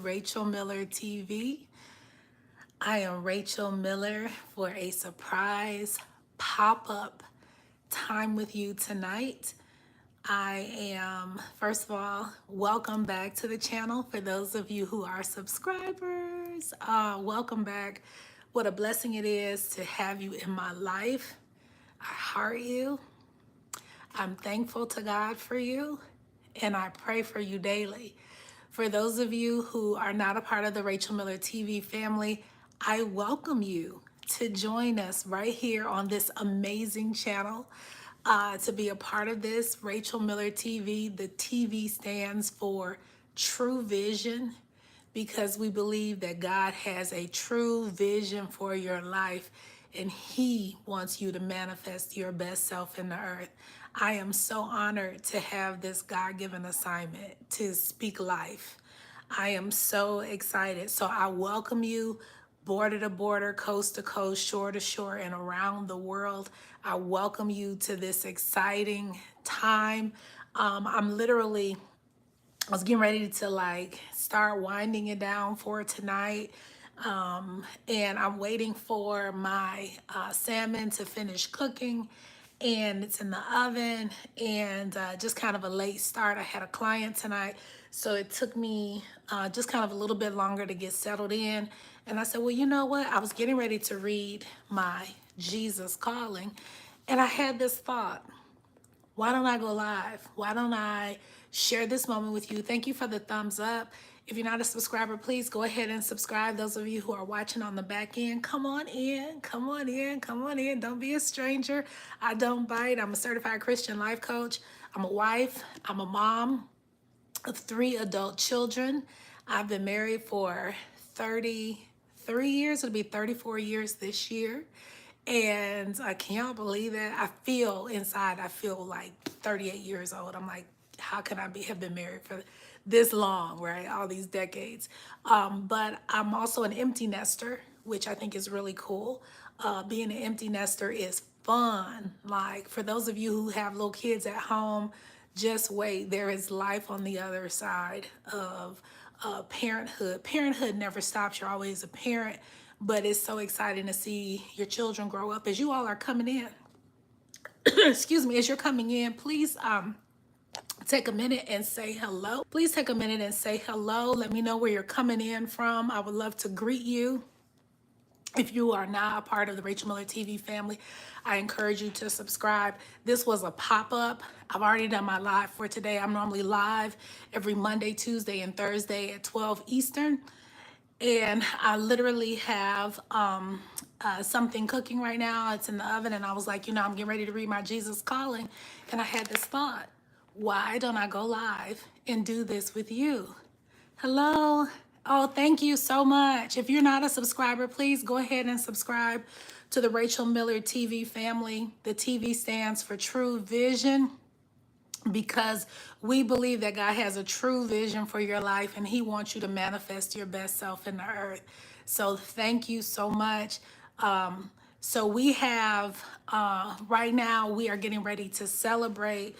Rachael Miller TV. I am Rachael Miller for a surprise pop-up time with you tonight. First of all, welcome back to the channel. For those of you who are subscribers, welcome back. What a blessing it is to have you in my life. I heart you. I'm thankful to God for you, and I pray for you daily. For those of you who are not a part of the Rachael Miller TV family, I welcome you to join us right here on this amazing channel. To be a part of this, Rachael Miller TV, the TV stands for True Vision, because we believe that God has a true vision for your life and He wants you to manifest your best self in the earth. I am so honored to have this God-given assignment to speak life. I am so excited. So I welcome you border to border, coast to coast, shore to shore, and around the world. I welcome you to this exciting time. I was getting ready to start winding it down for tonight. And I'm waiting for my salmon to finish cooking, and it's in the oven, and just kind of a late start. I had a client tonight, so it took me just kind of a little bit longer to get settled in. And I said, well, you know what? I was getting ready to read my Jesus Calling, and I had this thought. Why don't I go live? Why don't I share this moment with you? Thank you for the thumbs up. If you're not a subscriber, please go ahead and subscribe. Those of you who are watching on the back end, come on in, come on in, come on in. Don't be a stranger. I don't bite. I'm a certified Christian life coach. I'm a wife. I'm a mom of 3 adult children. I've been married for 33 years. It'll be 34 years this year. And can y'all believe that? I feel like 38 years old. I'm like, how can have been married for this long, right? All these decades. But I'm also an empty nester, which I think is really cool. Being an empty nester is fun. Like, for those of you who have little kids at home, just wait. There is life on the other side of parenthood. Parenthood never stops. You're always a parent, but it's so exciting to see your children grow up. As you all are coming in, excuse me, as you're coming in, please take a minute and say hello. Please take a minute and say hello. Let me know where you're coming in from. I would love to greet you. If you are not a part of the Rachael Miller TV family, I encourage you to subscribe. This was a pop-up. I've already done my live for today. I'm normally live every Monday, Tuesday, and Thursday at 12 Eastern. And I literally have something cooking right now. It's in the oven, and I was like, I'm getting ready to read my Jesus Calling. And I had this thought, why don't I go live and do this with you? Hello. Oh, thank you so much. If you're not a subscriber, please go ahead and subscribe to the Rachael Miller TV family. The TV stands for True Vision, because we believe that God has a true vision for your life and He wants you to manifest your best self in the earth. So thank you so much. So we have, right now, we are getting ready to celebrate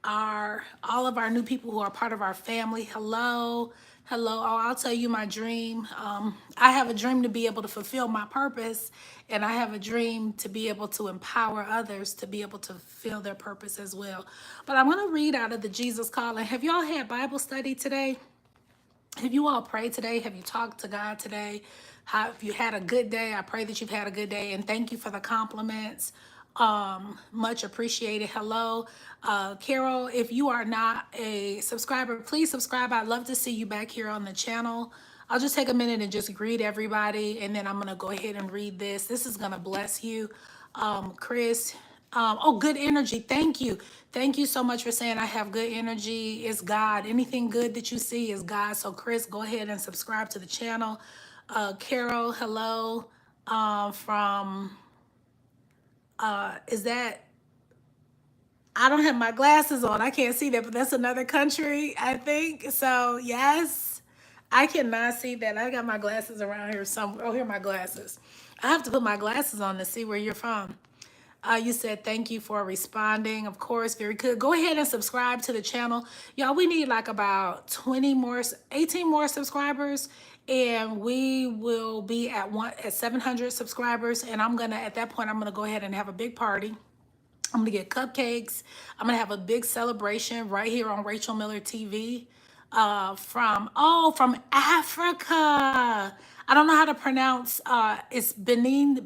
all of our new people who are part of our family. Hello. Hello. Oh, I'll tell you my dream. I have a dream to be able to fulfill my purpose, and I have a dream to be able to empower others to be able to fulfill their purpose as well. But I'm going to read out of the Jesus Calling. Have y'all had Bible study today? Have you all prayed today? Have you talked to God today? Have you had a good day? I pray that you've had a good day, and thank you for the compliments. Much appreciated. Hello, Carol. If you are not a subscriber, please subscribe. I'd love to see you back here on the channel. I'll just take a minute and just greet everybody, and then I'm going to go ahead and read this. This is going to bless you. Chris, oh, good energy. Thank you. Thank you so much for saying I have good energy. It's God. Anything good that you see is God. So Chris, go ahead and subscribe to the channel. Carol, hello. From, is that, I don't have my glasses on. I can't see that, but that's another country, I think. So yes, I cannot see that. I got my glasses around here somewhere. Oh, here are my glasses. I have to put my glasses on to see where you're from. You said thank you for responding. Of course, very good. Go ahead and subscribe to the channel. Y'all, we need like about 20 more, 18 more subscribers. And we will be at 700 subscribers. And at that point, I'm gonna go ahead and have a big party. I'm gonna get cupcakes. I'm gonna have a big celebration right here on Rachael Miller TV. From Africa. I don't know how to pronounce. It's Benin.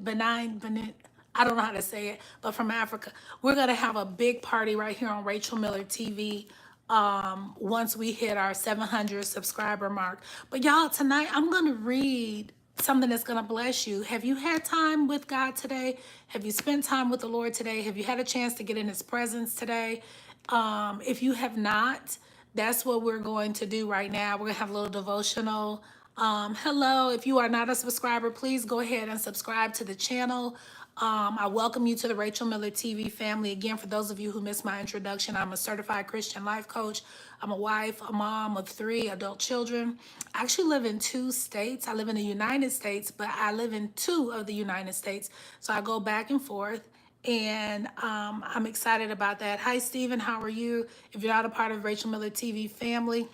I don't know how to say it, but from Africa, we're gonna have a big party right here on Rachael Miller TV. Once we hit our 700 subscriber mark. But y'all, tonight I'm gonna read something that's going to bless you. Have you had time with God today? Have you spent time with the Lord today? Have you had a chance to get in his presence today? If you have not, that's what we're going to do right now. We're going to have a little devotional. Hello, if you are not a subscriber, please go ahead and subscribe to the channel. I welcome you to the Rachael Miller TV family. Again, for those of you who missed my introduction, I'm a certified Christian life coach. I'm a wife, a mom of 3 adult children. I actually live in 2 states. I live in the United States, but I live in 2 of the United States. So I go back and forth. And I'm excited about that. Hi, Stephen. How are you? If you're not a part of Rachael Miller TV family,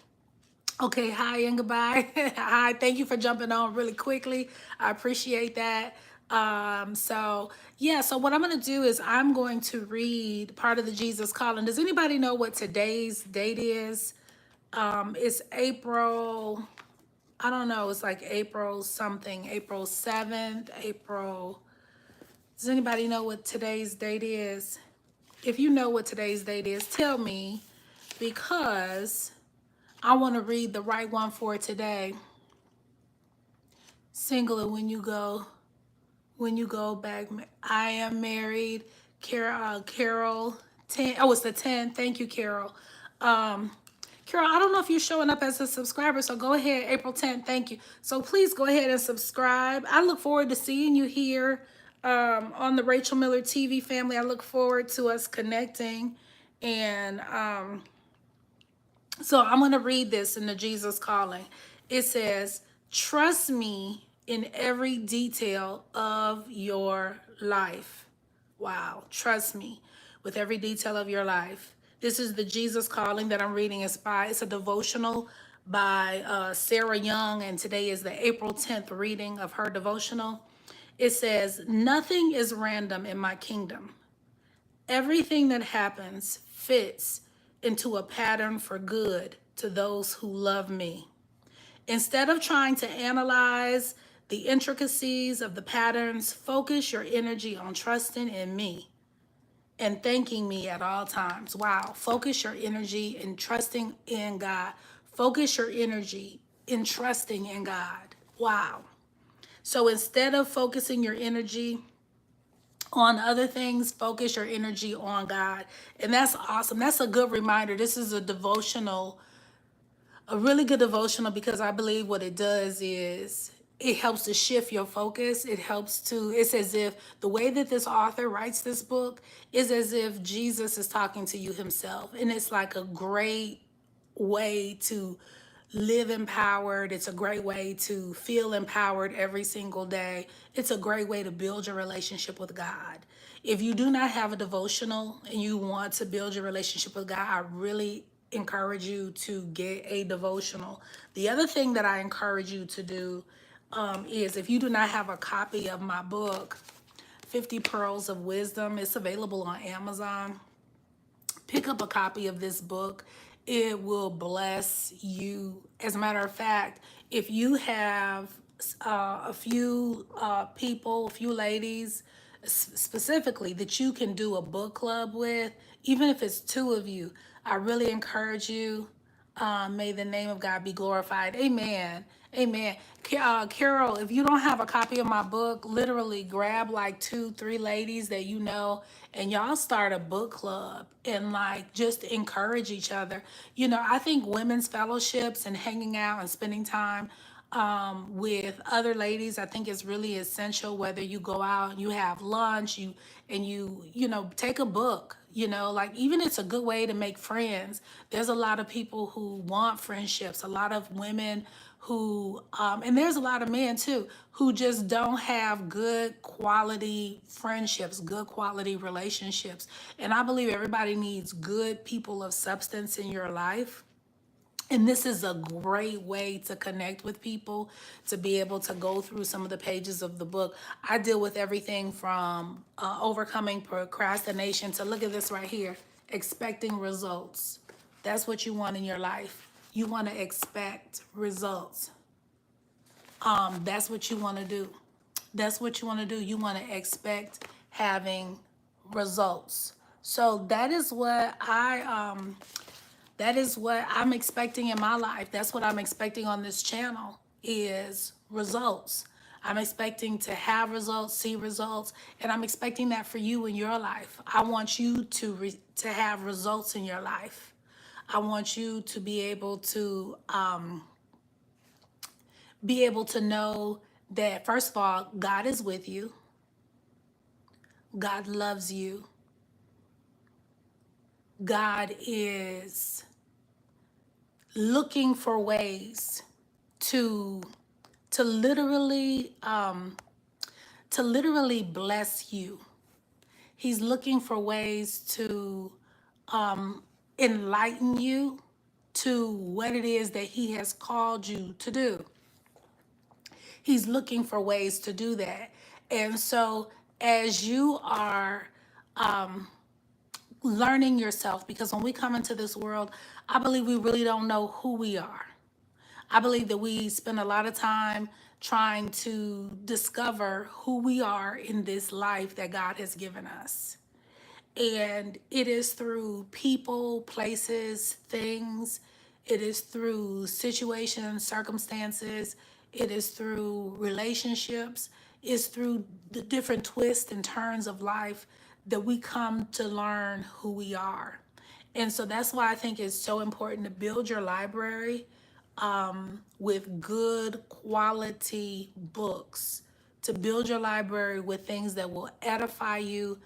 okay, hi and goodbye. Hi, thank you for jumping on really quickly. I appreciate that. So what I'm going to do is I'm going to read part of the Jesus Calling. Does anybody know what today's date is? It's April, I don't know, it's like April something, April 7th, does anybody know what today's date is? If you know what today's date is, tell me, because I want to read the right one for today. Single, and when you go back, I am married. Carol, 10. Oh, it's the 10th. Thank you, Carol. Carol, I don't know if you're showing up as a subscriber, so go ahead, April 10th. Thank you. So please go ahead and subscribe. I look forward to seeing you here on the Rachael Miller TV family. I look forward to us connecting. And so I'm going to read this in the Jesus Calling. It says, trust me in every detail of your life. Wow. Trust me with every detail of your life. This is the Jesus Calling that I'm reading. It's a devotional by Sarah Young, and today is the April 10th reading of her devotional. It says, nothing is random in my kingdom. Everything that happens fits into a pattern for good to those who love me. Instead of trying to analyze the intricacies of the patterns, focus your energy on trusting in me and thanking me at all times. Wow. Focus your energy in trusting in God. Focus your energy in trusting in God. Wow. So instead of focusing your energy on other things, focus your energy on God. And that's awesome. That's a good reminder. This is a devotional, a really good devotional, because I believe what it does is it helps to shift your focus. It's as if the way that this author writes this book is as if Jesus is talking to you himself. And it's like a great way to live empowered. It's a great way to feel empowered every single day. It's a great way to build your relationship with God. If you do not have a devotional and you want to build your relationship with God, I really encourage you to get a devotional. The other thing that I encourage you to do is, if you do not have a copy of my book, 50 Pearls of Wisdom, it's available on Amazon. Pick up a copy of this book. It will bless you. As a matter of fact, if you have a few people, a few ladies specifically that you can do a book club with, even if it's 2 of you, I really encourage you. May the name of God be glorified. Amen. Amen. Carol, if you don't have a copy of my book, literally grab like 2, 3 ladies that you know, and y'all start a book club and like just encourage each other. You know, I think women's fellowships and hanging out and spending time with other ladies, I think is really essential. Whether you go out and you have lunch, you take a book, like, even it's a good way to make friends. There's a lot of people who want friendships, a lot of women who, and there's a lot of men too, who just don't have good quality friendships, good quality relationships. And I believe everybody needs good people of substance in your life. And this is a great way to connect with people, to be able to go through some of the pages of the book. I deal with everything from overcoming procrastination to, look at this right here, expecting results. That's what you want in your life. You want to expect results. That's what you want to do. That's what you want to do. You want to expect having results. So that is what I'm expecting in my life. That's what I'm expecting on this channel, is results. I'm expecting to have results, see results, and I'm expecting that for you in your life. I want you to have results in your life. I want you to be able to know that, first of all, God is with you. God loves you. God is looking for ways to to literally to literally bless you. He's looking for ways to enlighten you to what it is that he has called you to do. He's looking for ways to do that. And so as you are learning yourself, because when we come into this world, I believe we really don't know who we are. I believe that we spend a lot of time trying to discover who we are in this life that God has given us. And it is through people, places, things. It is through situations, circumstances. It is through relationships. It's through the different twists and turns of life that we come to learn who we are. And so that's why I think it's so important to build your library with good quality books, to build your library with things that will edify you,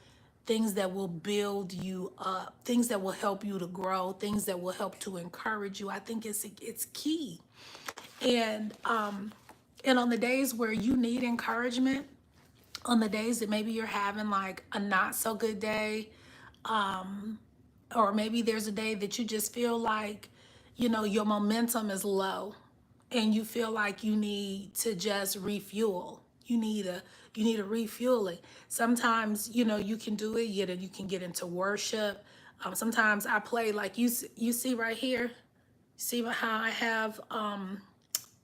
things that will build you up, things that will help you to grow, things that will help to encourage you. I think it's key. And on the days where you need encouragement, on the days that maybe you're having like a not so good day, or maybe there's a day that you just feel like, your momentum is low and you feel like you need to just refuel. You need a refueling. Sometimes, you can do it, you can get into worship. Sometimes I play like you see right here, see how I have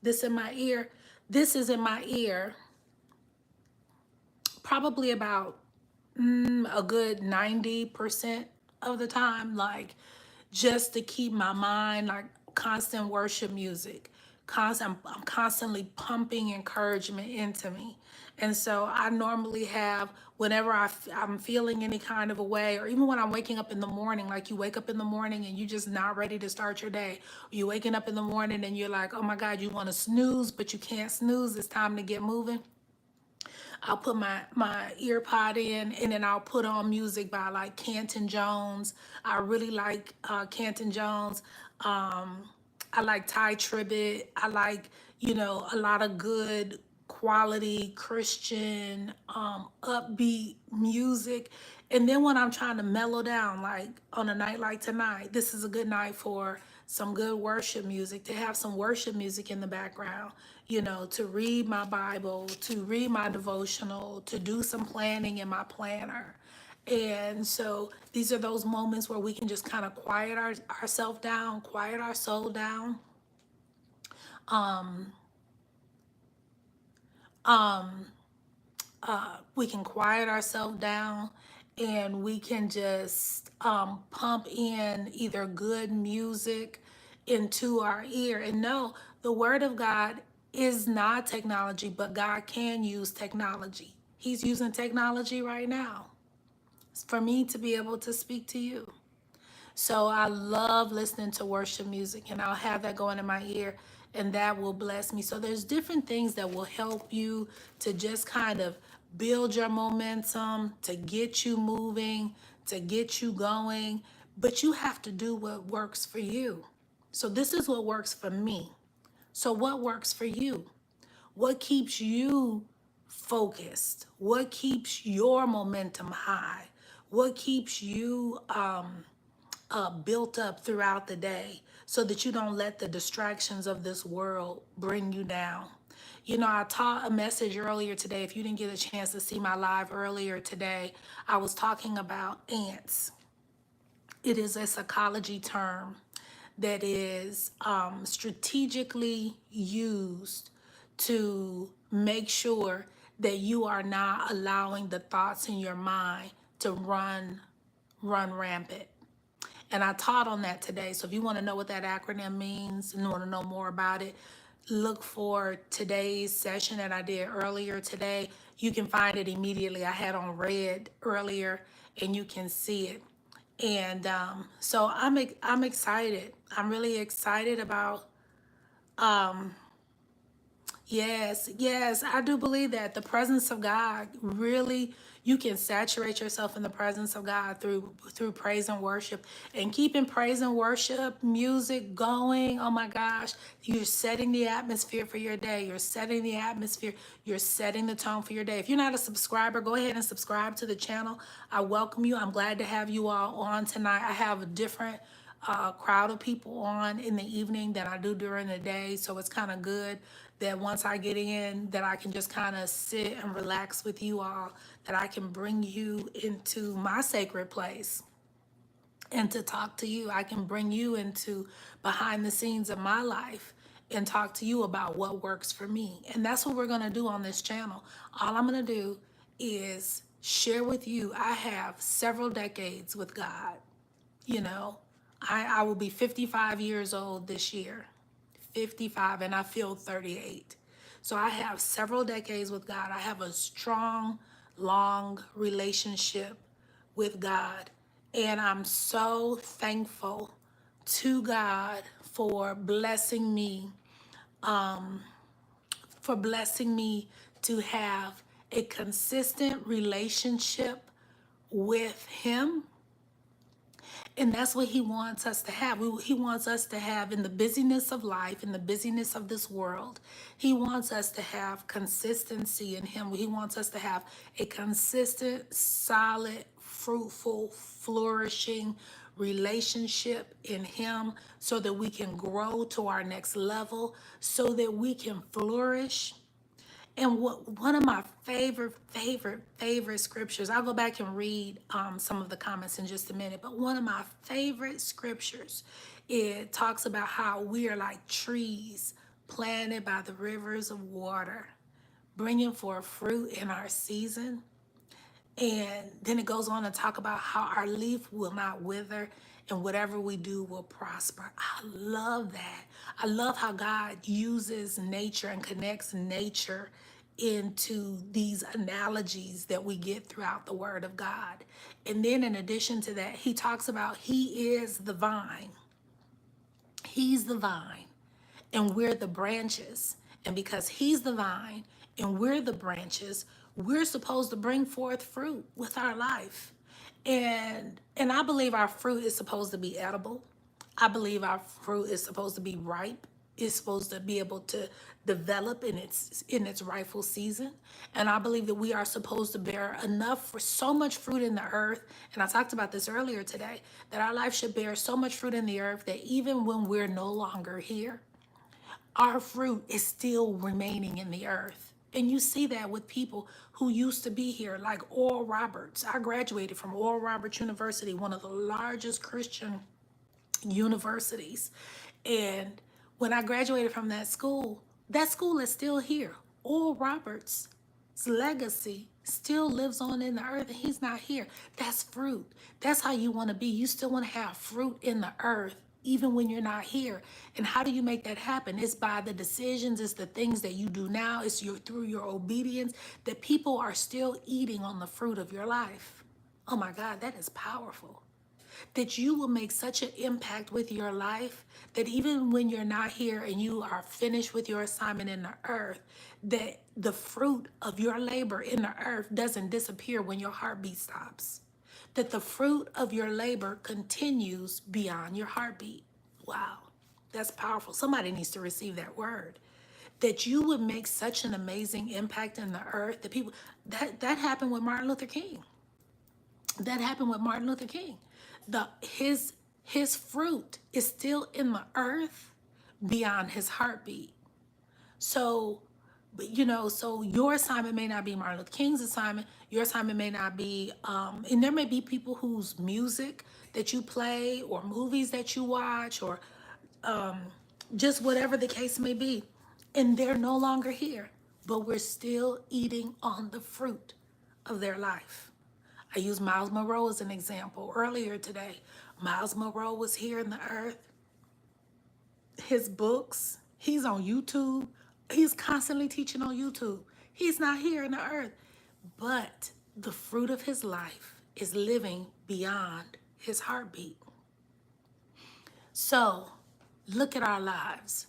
this in my ear. This is in my ear probably about a good 90% of the time, like just to keep my mind, like constant worship music. I'm constantly pumping encouragement into me. And so I normally have, whenever I'm feeling any kind of a way, or even when I'm waking up in the morning, like you wake up in the morning and you're just not ready to start your day. Or you're waking up in the morning and you're like, oh my God, you want to snooze, but you can't snooze. It's time to get moving. I'll put my ear pod in, and then I'll put on music by like Canton Jones. I really like Canton Jones. I like Ty Tribbett. I like, a lot of good quality Christian upbeat music. And then when I'm trying to mellow down, like on a night like tonight, this is a good night for some good worship music, to have some worship music in the background, to read my Bible, to read my devotional, to do some planning in my planner. And so these are those moments where we can just kind of quiet ourselves down, quiet our soul down. We can quiet ourselves down, and we can just pump in either good music into our ear. And no, the word of God is not technology, but God can use technology. He's using technology right now for me to be able to speak to you. So I love listening to worship music, and I'll have that going in my ear, and that will bless me. So there's different things that will help you to just kind of build your momentum, to get you moving, to get you going, but you have to do what works for you. So this is what works for me. So what works for you? What keeps you focused? What keeps your momentum high? What keeps you built up throughout the day so that you don't let the distractions of this world bring you down? You know, I taught a message earlier today. If you didn't get a chance to see my live earlier today, I was talking about ants. It is a psychology term that is strategically used to make sure that you are not allowing the thoughts in your mind to run rampant. And I taught on that today. So if you want to know what that acronym means and want to know more about it, look for today's session that I did earlier today. You can find it immediately. I had on red earlier and you can see it. And so I'm excited. I'm really excited about yes, I do believe that the presence of God really, you can saturate yourself in the presence of God through praise and worship, and keeping praise and worship music going. Oh my gosh, you're setting the atmosphere for your day. You're setting the atmosphere. You're setting the tone for your day. If you're not a subscriber, go ahead and subscribe to the channel. I welcome you. I'm glad to have you all on tonight. I have a different crowd of people on in the evening than I do during the day. So it's kind of good that once I get in, that I can just kind of sit and relax with you all, that I can bring you into my sacred place and to talk to you. I can bring you into behind the scenes of my life and talk to you about what works for me. And that's what we're going to do on this channel. All I'm going to do is share with you. I have several decades with God. You know, I will be 55 years old this year, 55, and I feel 38. So I have several decades with God. I have a strong, long relationship with God. And I'm so thankful to God for blessing me to have a consistent relationship with Him. And that's what He wants us to have. He wants us to have, in the busyness of life, in the busyness of this world, He wants us to have consistency in Him. He wants us to have a consistent, solid, fruitful, flourishing relationship in Him so that we can grow to our next level, so that we can flourish. And one of my favorite scriptures, I'll go back and read some of the comments in just a minute, but one of my favorite scriptures, it talks about how we are like trees planted by the rivers of water, bringing forth fruit in our season. And then it goes on to talk about how our leaf will not wither and whatever we do will prosper. I love that. I love how God uses nature and connects nature into these analogies that we get throughout the Word of God. And then in addition to that, He talks about He is the vine. He's the vine and we're the branches. And because He's the vine and we're the branches, we're supposed to bring forth fruit with our life. And I believe our fruit is supposed to be edible. I believe our fruit is supposed to be ripe. It's supposed to be able to develop in its rightful season. And I believe that we are supposed to bear enough for so much fruit in the earth. And I talked about this earlier today, that our life should bear so much fruit in the earth that even when we're no longer here, our fruit is still remaining in the earth. And you see that with people who used to be here, like Oral Roberts. I graduated from Oral Roberts University, one of the largest Christian universities. And when I graduated from that school is still here. Oral Roberts' legacy still lives on in the earth, and he's not here. That's fruit. That's how you want to be. You still want to have fruit in the earth even when you're not here. And how do you make that happen? It's by the decisions, it's the things that you do now, it's through your obedience, that people are still eating on the fruit of your life. Oh my God, that is powerful. That you will make such an impact with your life that even when you're not here and you are finished with your assignment in the earth, that the fruit of your labor in the earth doesn't disappear when your heartbeat stops. That the fruit of your labor continues beyond your heartbeat. Wow. That's powerful. Somebody needs to receive that word. That you would make such an amazing impact in the earth. That people that happened with Martin Luther King. That happened with Martin Luther King. The his fruit is still in the earth beyond his heartbeat. So, but so your assignment may not be Martin Luther King's assignment. Your assignment may not be, and there may be people whose music that you play or movies that you watch or just whatever the case may be, and they're no longer here, but we're still eating on the fruit of their life. I used Miles Monroe as an example earlier today. Miles Monroe was here in the earth. His books, he's on YouTube. He's constantly teaching on YouTube. He's not here in the earth, but the fruit of his life is living beyond his heartbeat. So look at our lives.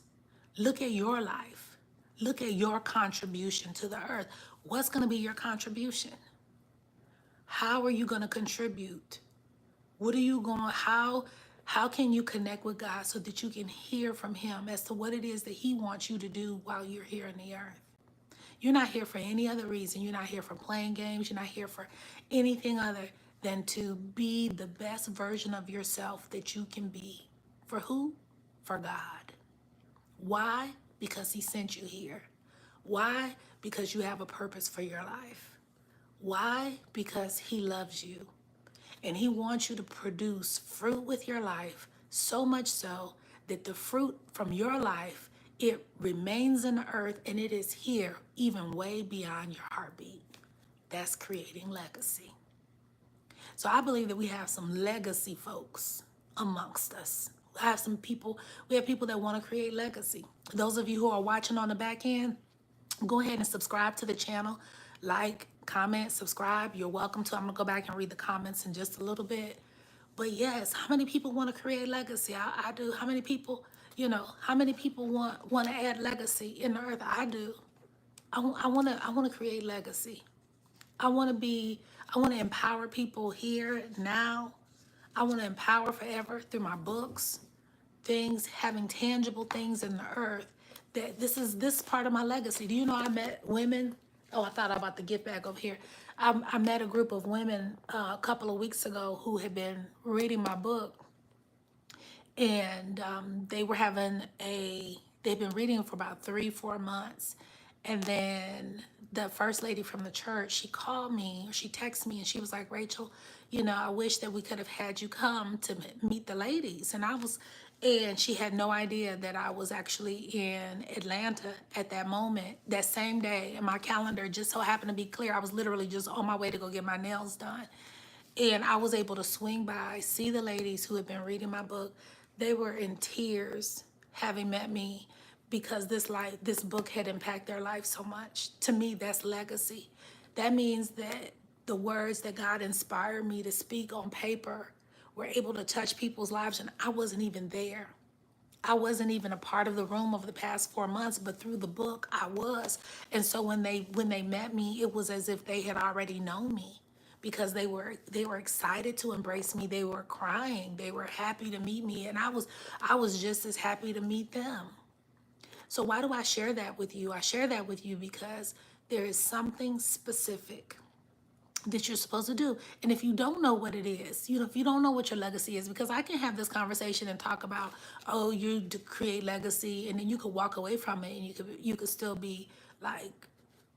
Look at your life. Look at your contribution to the earth. What's going to be your contribution? How are you going to contribute? What are you going, how can you connect with God so that you can hear from him as to what it is that he wants you to do while you're here in the earth? You're not here for any other reason. You're not here for playing games. You're not here for anything other than to be the best version of yourself that you can be. For who? For God. Why? Because he sent you here. Why? Because you have a purpose for your life. Why? Because he loves you. And he wants you to produce fruit with your life, so much so that the fruit from your life, it remains in the earth and it is here even way beyond your heartbeat. That's creating legacy. So I believe that we have some legacy folks amongst us. We have people that want to create legacy. Those of you who are watching on the back end, go ahead and subscribe to the channel. Like, comment, subscribe. You're welcome to. I'm going to go back and read the comments in just a little bit. But yes, how many people want to create legacy? I do. How many people, how many people want to add legacy in the earth? I do. I want to create legacy. I want to empower people here now. I want to empower forever through my books, things, having tangible things in the earth. That this part of my legacy. Do you know I met women? Oh, I thought about the gift bag over here. I met a group of women a couple of weeks ago who had been reading my book, and they've been reading it for about 3-4 months. And then the first lady from the church, she called me or she texted me and she was like, Rachel, I wish that we could have had you come to meet the ladies. And she had no idea that I was actually in Atlanta at that moment, that same day. And my calendar just so happened to be clear. I was literally just on my way to go get my nails done. And I was able to swing by, see the ladies who had been reading my book. They were in tears having met me because this book had impacted their life so much. To me, that's legacy. That means that the words that God inspired me to speak on paper were able to touch people's lives, and I wasn't even there. I wasn't even a part of the room over the past 4 months, but through the book, I was. And so when they met me, it was as if they had already known me because they were excited to embrace me. They were crying. They were happy to meet me, and I was just as happy to meet them. So why do I share that with you? I share that with you because there is something specific that you're supposed to do. And if you don't know what it is, if you don't know what your legacy is, because I can have this conversation and talk about, oh, you create legacy, and then you could walk away from it and you could still be like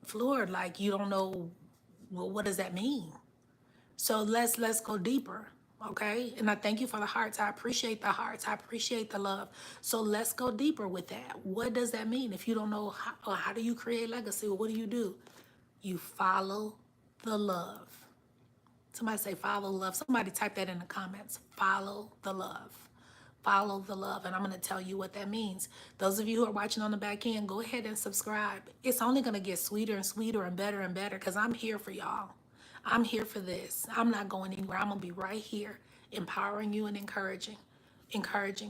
floored, like you don't know, well, what does that mean? So let's go deeper. Okay. And I thank you for the hearts. I appreciate the hearts. I appreciate the love. So let's go deeper with that. What does that mean? If you don't know how do you create legacy? Well, what do? You follow the love. Somebody say follow love. Somebody type that in the comments. Follow the love. Follow the love. And I'm going to tell you what that means. Those of you who are watching on the back end, go ahead and subscribe. It's only going to get sweeter and sweeter and better because I'm here for y'all. I'm here for this. I'm not going anywhere. I'm going to be right here empowering you and encouraging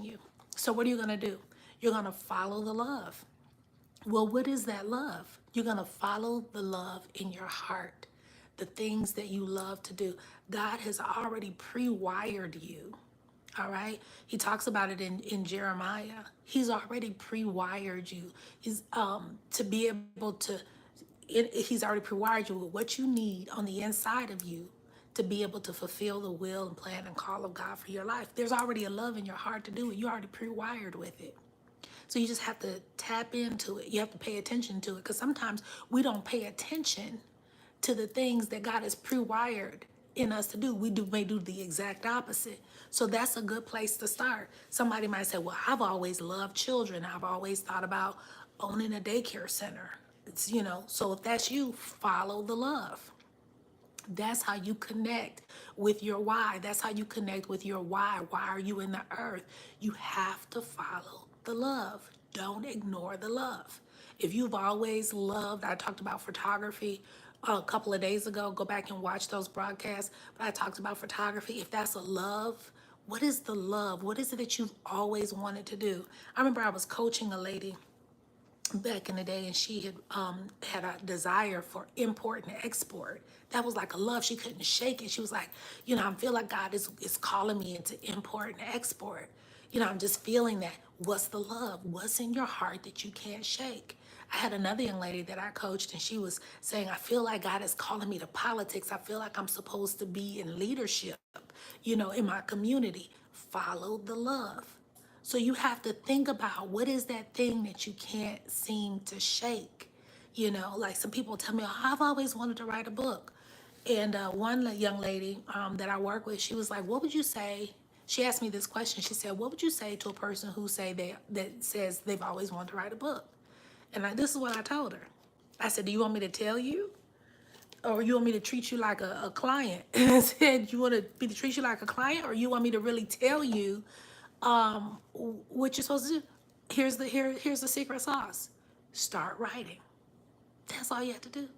you. So what are you going to do? You're going to follow the love. Well, what is that love? You're going to follow the love in your heart, the things that you love to do. God has already pre-wired you. All right. He talks about it in Jeremiah. He's already pre-wired you. He's to be able to he's already pre-wired you with what you need on the inside of you to be able to fulfill the will and plan and call of God for your life. There's already a love in your heart to do it. You're already pre-wired with it. So you just have to tap into it. You have to pay attention to it because sometimes we don't pay attention to the things that God has pre-wired in us to do. We may do the exact opposite. So that's a good place to start. Somebody might say, well, I've always loved children. I've always thought about owning a daycare center. It's, so if that's you, follow the love. That's how you connect with your why. That's how you connect with your why. Why are you in the earth? You have to follow the love. Don't ignore the love. If you've always loved, I talked about photography a couple of days ago. Go back and watch those broadcasts. But I talked about photography. If that's a love, what is the love? What is it that you've always wanted to do? I remember I was coaching a lady back in the day, and she had a desire for import and export. That was like a love. She couldn't shake it. She was like, I feel like God is calling me into import and export. I'm just feeling that. What's the love? What's in your heart that you can't shake? I had another young lady that I coached, and she was saying, I feel like God is calling me to politics. I feel like I'm supposed to be in leadership, in my community. Follow the love. So you have to think about what is that thing that you can't seem to shake. Like some people tell me, oh, I've always wanted to write a book. And one young lady that I work with, she was like, what would you say? She asked me this question. She said, what would you say to a person who that says they've always wanted to write a book? And this is what I told her. I said, do you want me to tell you? Or you want me to treat you like a client? And I said, you want me to treat you like a client, or you want me to really tell you what you're supposed to do? Here's the secret sauce. Start writing. That's all you have to do.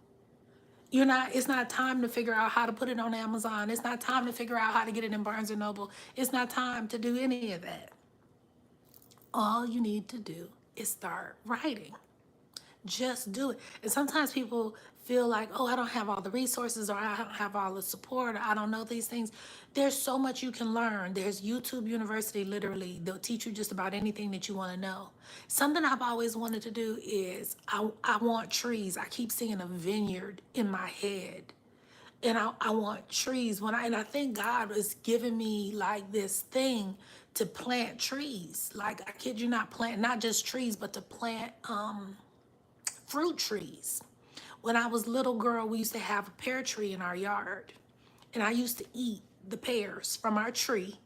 It's not time to figure out how to put it on Amazon. It's not time to figure out how to get it in Barnes and Noble. It's not time to do any of that. All you need to do is start writing. Just do it. And sometimes people feel like, oh, I don't have all the resources, or I don't have all the support, or I don't know these things. There's so much you can learn. There's YouTube University, literally. They'll teach you just about anything that you want to know. Something I've always wanted to do is I want trees. I keep seeing a vineyard in my head. And I want trees. And I think God is giving me like this thing to plant trees. Like, I kid you not, plant not just trees, but to plant fruit trees. When I was a little girl, we used to have a pear tree in our yard, and I used to eat the pears from our tree.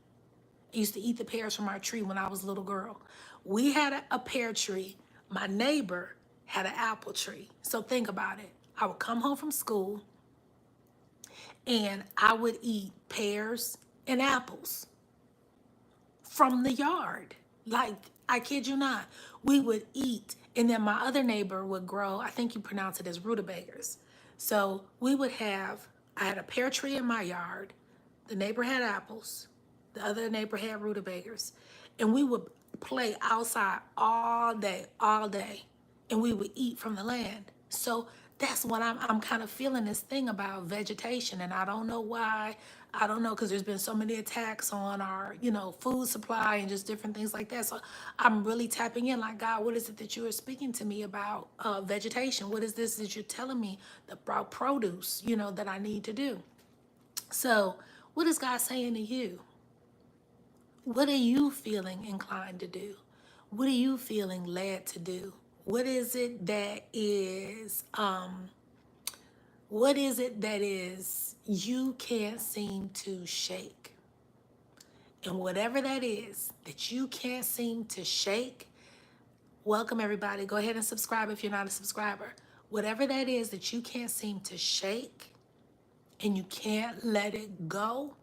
I used to eat the pears from our tree when I was a little girl. We had a pear tree. My neighbor had an apple tree. So think about it. I would come home from school, and I would eat pears and apples from the yard. Like, I kid you not. We would eat, and then my other neighbor would grow, I think you pronounce it as rutabagas. So I had a pear tree in my yard. The neighbor had apples. The other neighbor had rutabagas. And we would play outside all day, and we would eat from the land. So that's what I'm kind of feeling, this thing about vegetation, and I don't know why. I don't know, because there's been so many attacks on our, food supply and just different things like that. So I'm really tapping in, like, God, what is it that you are speaking to me about vegetation? What is this that you're telling me about produce, that I need to do? So what is God saying to you? What are you feeling inclined to do? What are you feeling led to do? What is it that is you can't seem to shake? And whatever that is that you can't seem to shake, welcome everybody. Go ahead and subscribe if you're not a subscriber. Whatever that is that you can't seem to shake and you can't let it go,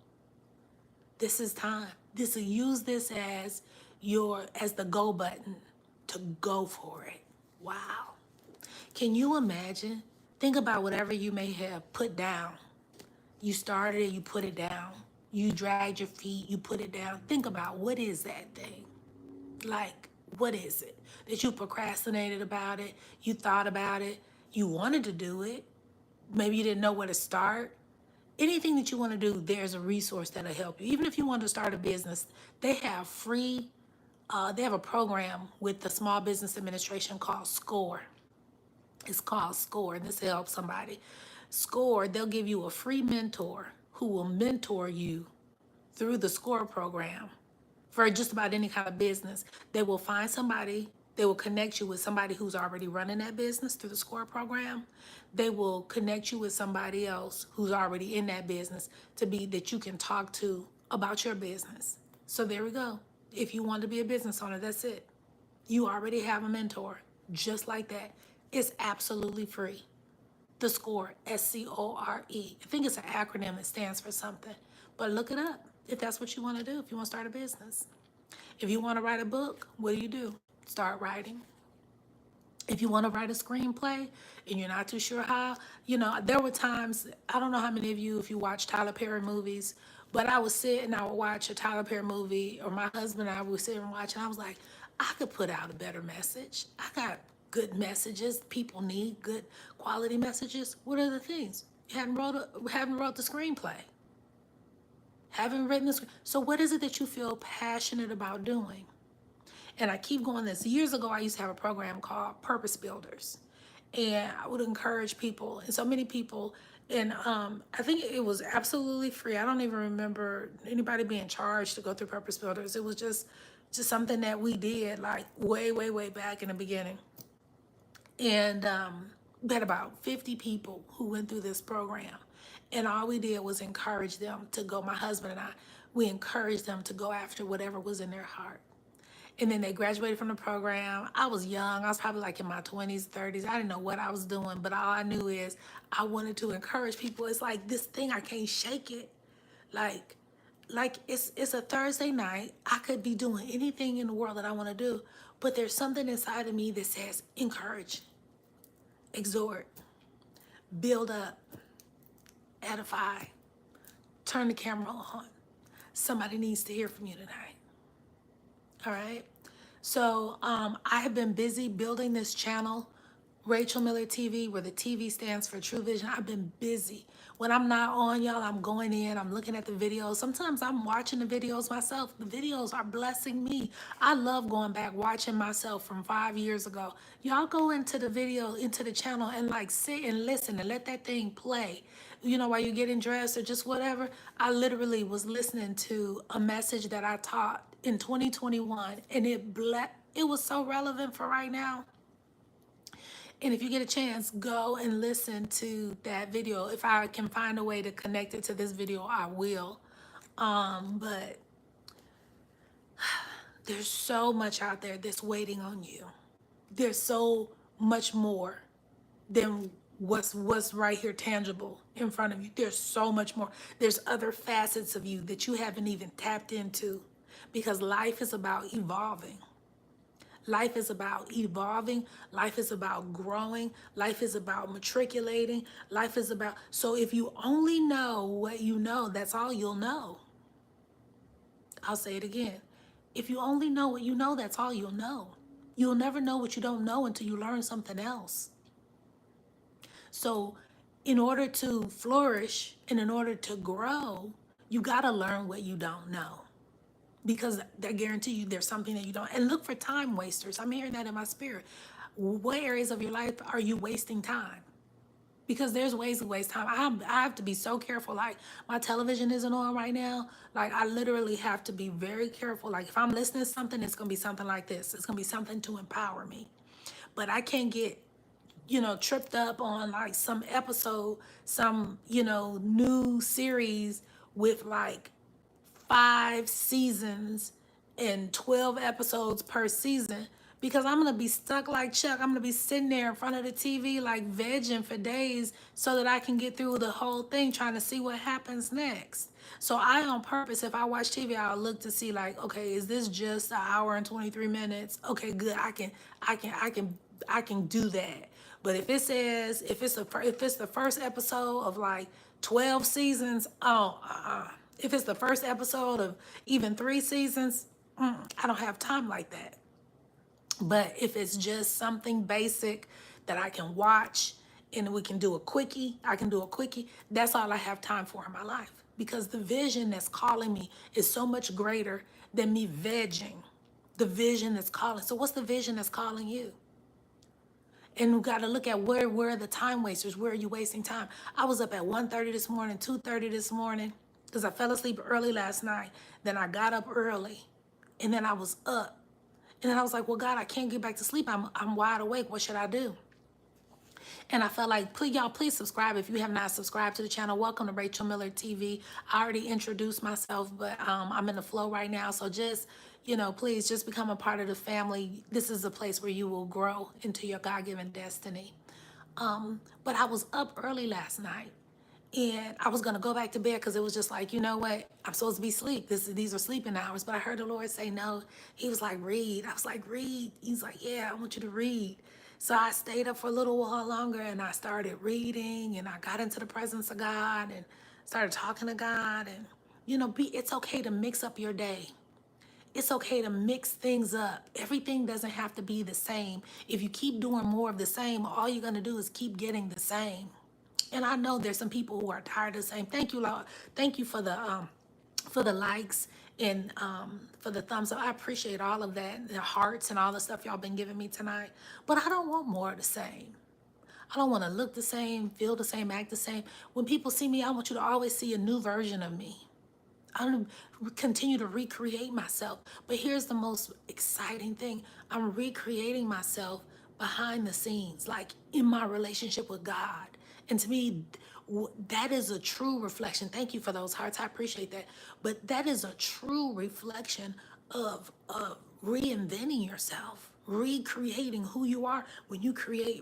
this is time. Use this as the go button to go for it. Wow. Can you imagine? Think about whatever you may have put down. You started it, you put it down. You dragged your feet, you put it down. Think about, what is that thing? Like, what is it? That you procrastinated about it, you thought about it, you wanted to do it, maybe you didn't know where to start, anything that you want to do, there's a resource that'll help you. Even if you want to start a business, they have free, they have a program with the Small Business Administration called SCORE. It's called SCORE, and this will help somebody. SCORE, they'll give you a free mentor who will mentor you through the SCORE program for just about any kind of business. They will find somebody, they will connect you with somebody who's already running that business through the SCORE program. They will connect you with somebody else who's already in that business that you can talk to about your business. So there we go. If you want to be a business owner, that's it. You already have a mentor just like that. It's absolutely free. The SCORE, SCORE. I think it's an acronym. It stands for something. But look it up if that's what you want to do, if you want to start a business. If you want to write a book, what do? Start writing. If you want to write a screenplay and you're not too sure how, there were times, I don't know how many of you, if you watch Tyler Perry movies, but I would sit and I would watch a Tyler Perry movie, or my husband and I would sit and watch, and I was like, I could put out a better message. I got good messages. People need good quality messages. What are the things? You haven't wrote the screenplay. Haven't written the So what is it that you feel passionate about doing? And I keep going this. Years ago, I used to have a program called Purpose Builders. And I would encourage people, and so many people, and I think it was absolutely free. I don't even remember anybody being charged to go through Purpose Builders. It was just something that we did like way, way, way back in the beginning. And we had about 50 people who went through this program. And all we did was encourage them to go, my husband and I, we encouraged them to go after whatever was in their heart. And then they graduated from the program. I was young. I was probably like in my 20s, 30s. I didn't know what I was doing, but all I knew is I wanted to encourage people. It's like this thing, I can't shake it. Like it's a Thursday night. I could be doing anything in the world that I want to do, but there's something inside of me that says encourage, exhort, build up, edify, turn the camera on. Somebody needs to hear from you tonight. All right. So I have been busy building this channel, Rachael Miller TV, where the TV stands for True Vision. I've been busy. When I'm not on, y'all, I'm going in, I'm looking at the videos. Sometimes I'm watching the videos myself. The videos are blessing me. I love going back, watching myself from 5 years ago. Y'all go into the video, into the channel, and like sit and listen and let that thing play. While you're getting dressed or just whatever. I literally was listening to a message that I taught in 2021, and it was so relevant for right now. And if you get a chance, go and listen to that video. If I can find a way to connect it to this video, I will. But there's so much out there that's waiting on you. There's so much more than what's right here tangible in front of you. There's so much more. There's other facets of you that you haven't even tapped into, because life is about evolving. Life is about evolving. Life is about growing. Life is about matriculating. Life is about, so if you only know what you know, that's all you'll know. I'll say it again. If you only know what you know, that's all you'll know. You'll never know what you don't know until you learn something else. So in order to flourish and in order to grow, you got to learn what you don't know. Because I guarantee you there's something that you don't. And look for time wasters. I'm hearing that in my spirit. What areas of your life are you wasting time? Because there's ways to waste time. I have to be so careful. Like, my television isn't on right now. Like, I literally have to be very careful. Like, if I'm listening to something, it's going to be something like this. It's going to be something to empower me. But I can't get, tripped up on like some episode, some, new series with like 5 seasons and 12 episodes per season, because I'm going to be stuck like Chuck. I'm going to be sitting there in front of the TV like vegging for days so that I can get through the whole thing trying to see what happens next. So I, on purpose, if I watch TV, I'll look to see like, okay, is this just an hour and 23 minutes? Okay, good. I can do that. But if it says, if it's the first episode of like 12 seasons, if it's the first episode of even 3 seasons, I don't have time like that. But if it's just something basic that I can watch and we can do a quickie. I can do a quickie. That's all I have time for in my life, because the vision that's calling me is so much greater than me vegging. The vision that's calling. So what's the vision that's calling you? And we got to look at where are the time wasters? Where are you wasting time? I was up at 1:30 this morning, 2:30 this morning, because I fell asleep early last night. Then I got up early, and then I was up. And then I was like, well, God, I can't get back to sleep. I'm wide awake. What should I do? And I felt like, please subscribe if you have not subscribed to the channel. Welcome to Rachael Miller TV. I already introduced myself, but I'm in the flow right now. So just, please just become a part of the family. This is a place where you will grow into your God-given destiny. But I was up early last night, and I was gonna go back to bed because it was just like, you know what? I'm supposed to be asleep. These are sleeping hours. But I heard the Lord say no. He was like, read. I was like, read. He's like, yeah, I want you to read. So I stayed up for a little while longer, and I started reading, and I got into the presence of God and started talking to God. And it's okay to mix up your day. It's okay to mix things up. Everything doesn't have to be the same. If you keep doing more of the same, all you're gonna do is keep getting the same. And I know there's some people who are tired of the same. Thank you, Lord. Thank you for the likes and for the thumbs up. I appreciate all of that, the hearts and all the stuff y'all been giving me tonight. But I don't want more of the same. I don't want to look the same, feel the same, act the same. When people see me, I want you to always see a new version of me. I don't continue to recreate myself. But here's the most exciting thing. I'm recreating myself behind the scenes, like in my relationship with God. And to me, that is a true reflection. Thank you for those hearts. I appreciate that. But that is a true reflection of reinventing yourself, recreating who you are. When you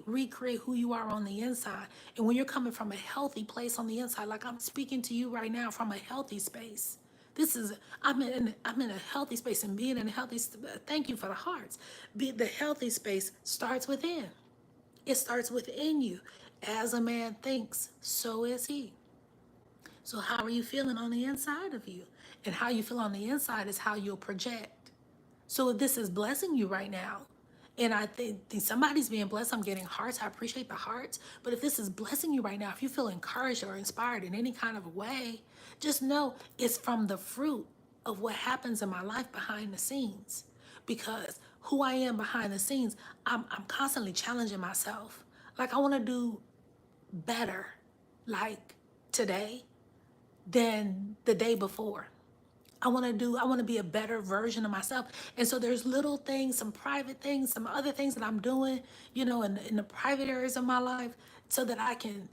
recreate who you are on the inside. And when you're coming from a healthy place on the inside, like I'm speaking to you right now from a healthy space. I'm in a healthy space, and being in a healthy, thank you for the hearts. The healthy space starts within. It starts within you. As a man thinks, so is he. So how are you feeling on the inside of you? And how you feel on the inside is how you'll project. So if this is blessing you right now, and I think somebody's being blessed, I'm getting hearts. I appreciate the hearts. But if this is blessing you right now, if you feel encouraged or inspired in any kind of way, just know it's from the fruit of what happens in my life behind the scenes. Because who I am behind the scenes, I'm constantly challenging myself. Like I want to do better, like today, than the day before. I want to be a better version of myself. And so there's little things, some private things, some other things that I'm doing, in the private areas of my life so that I can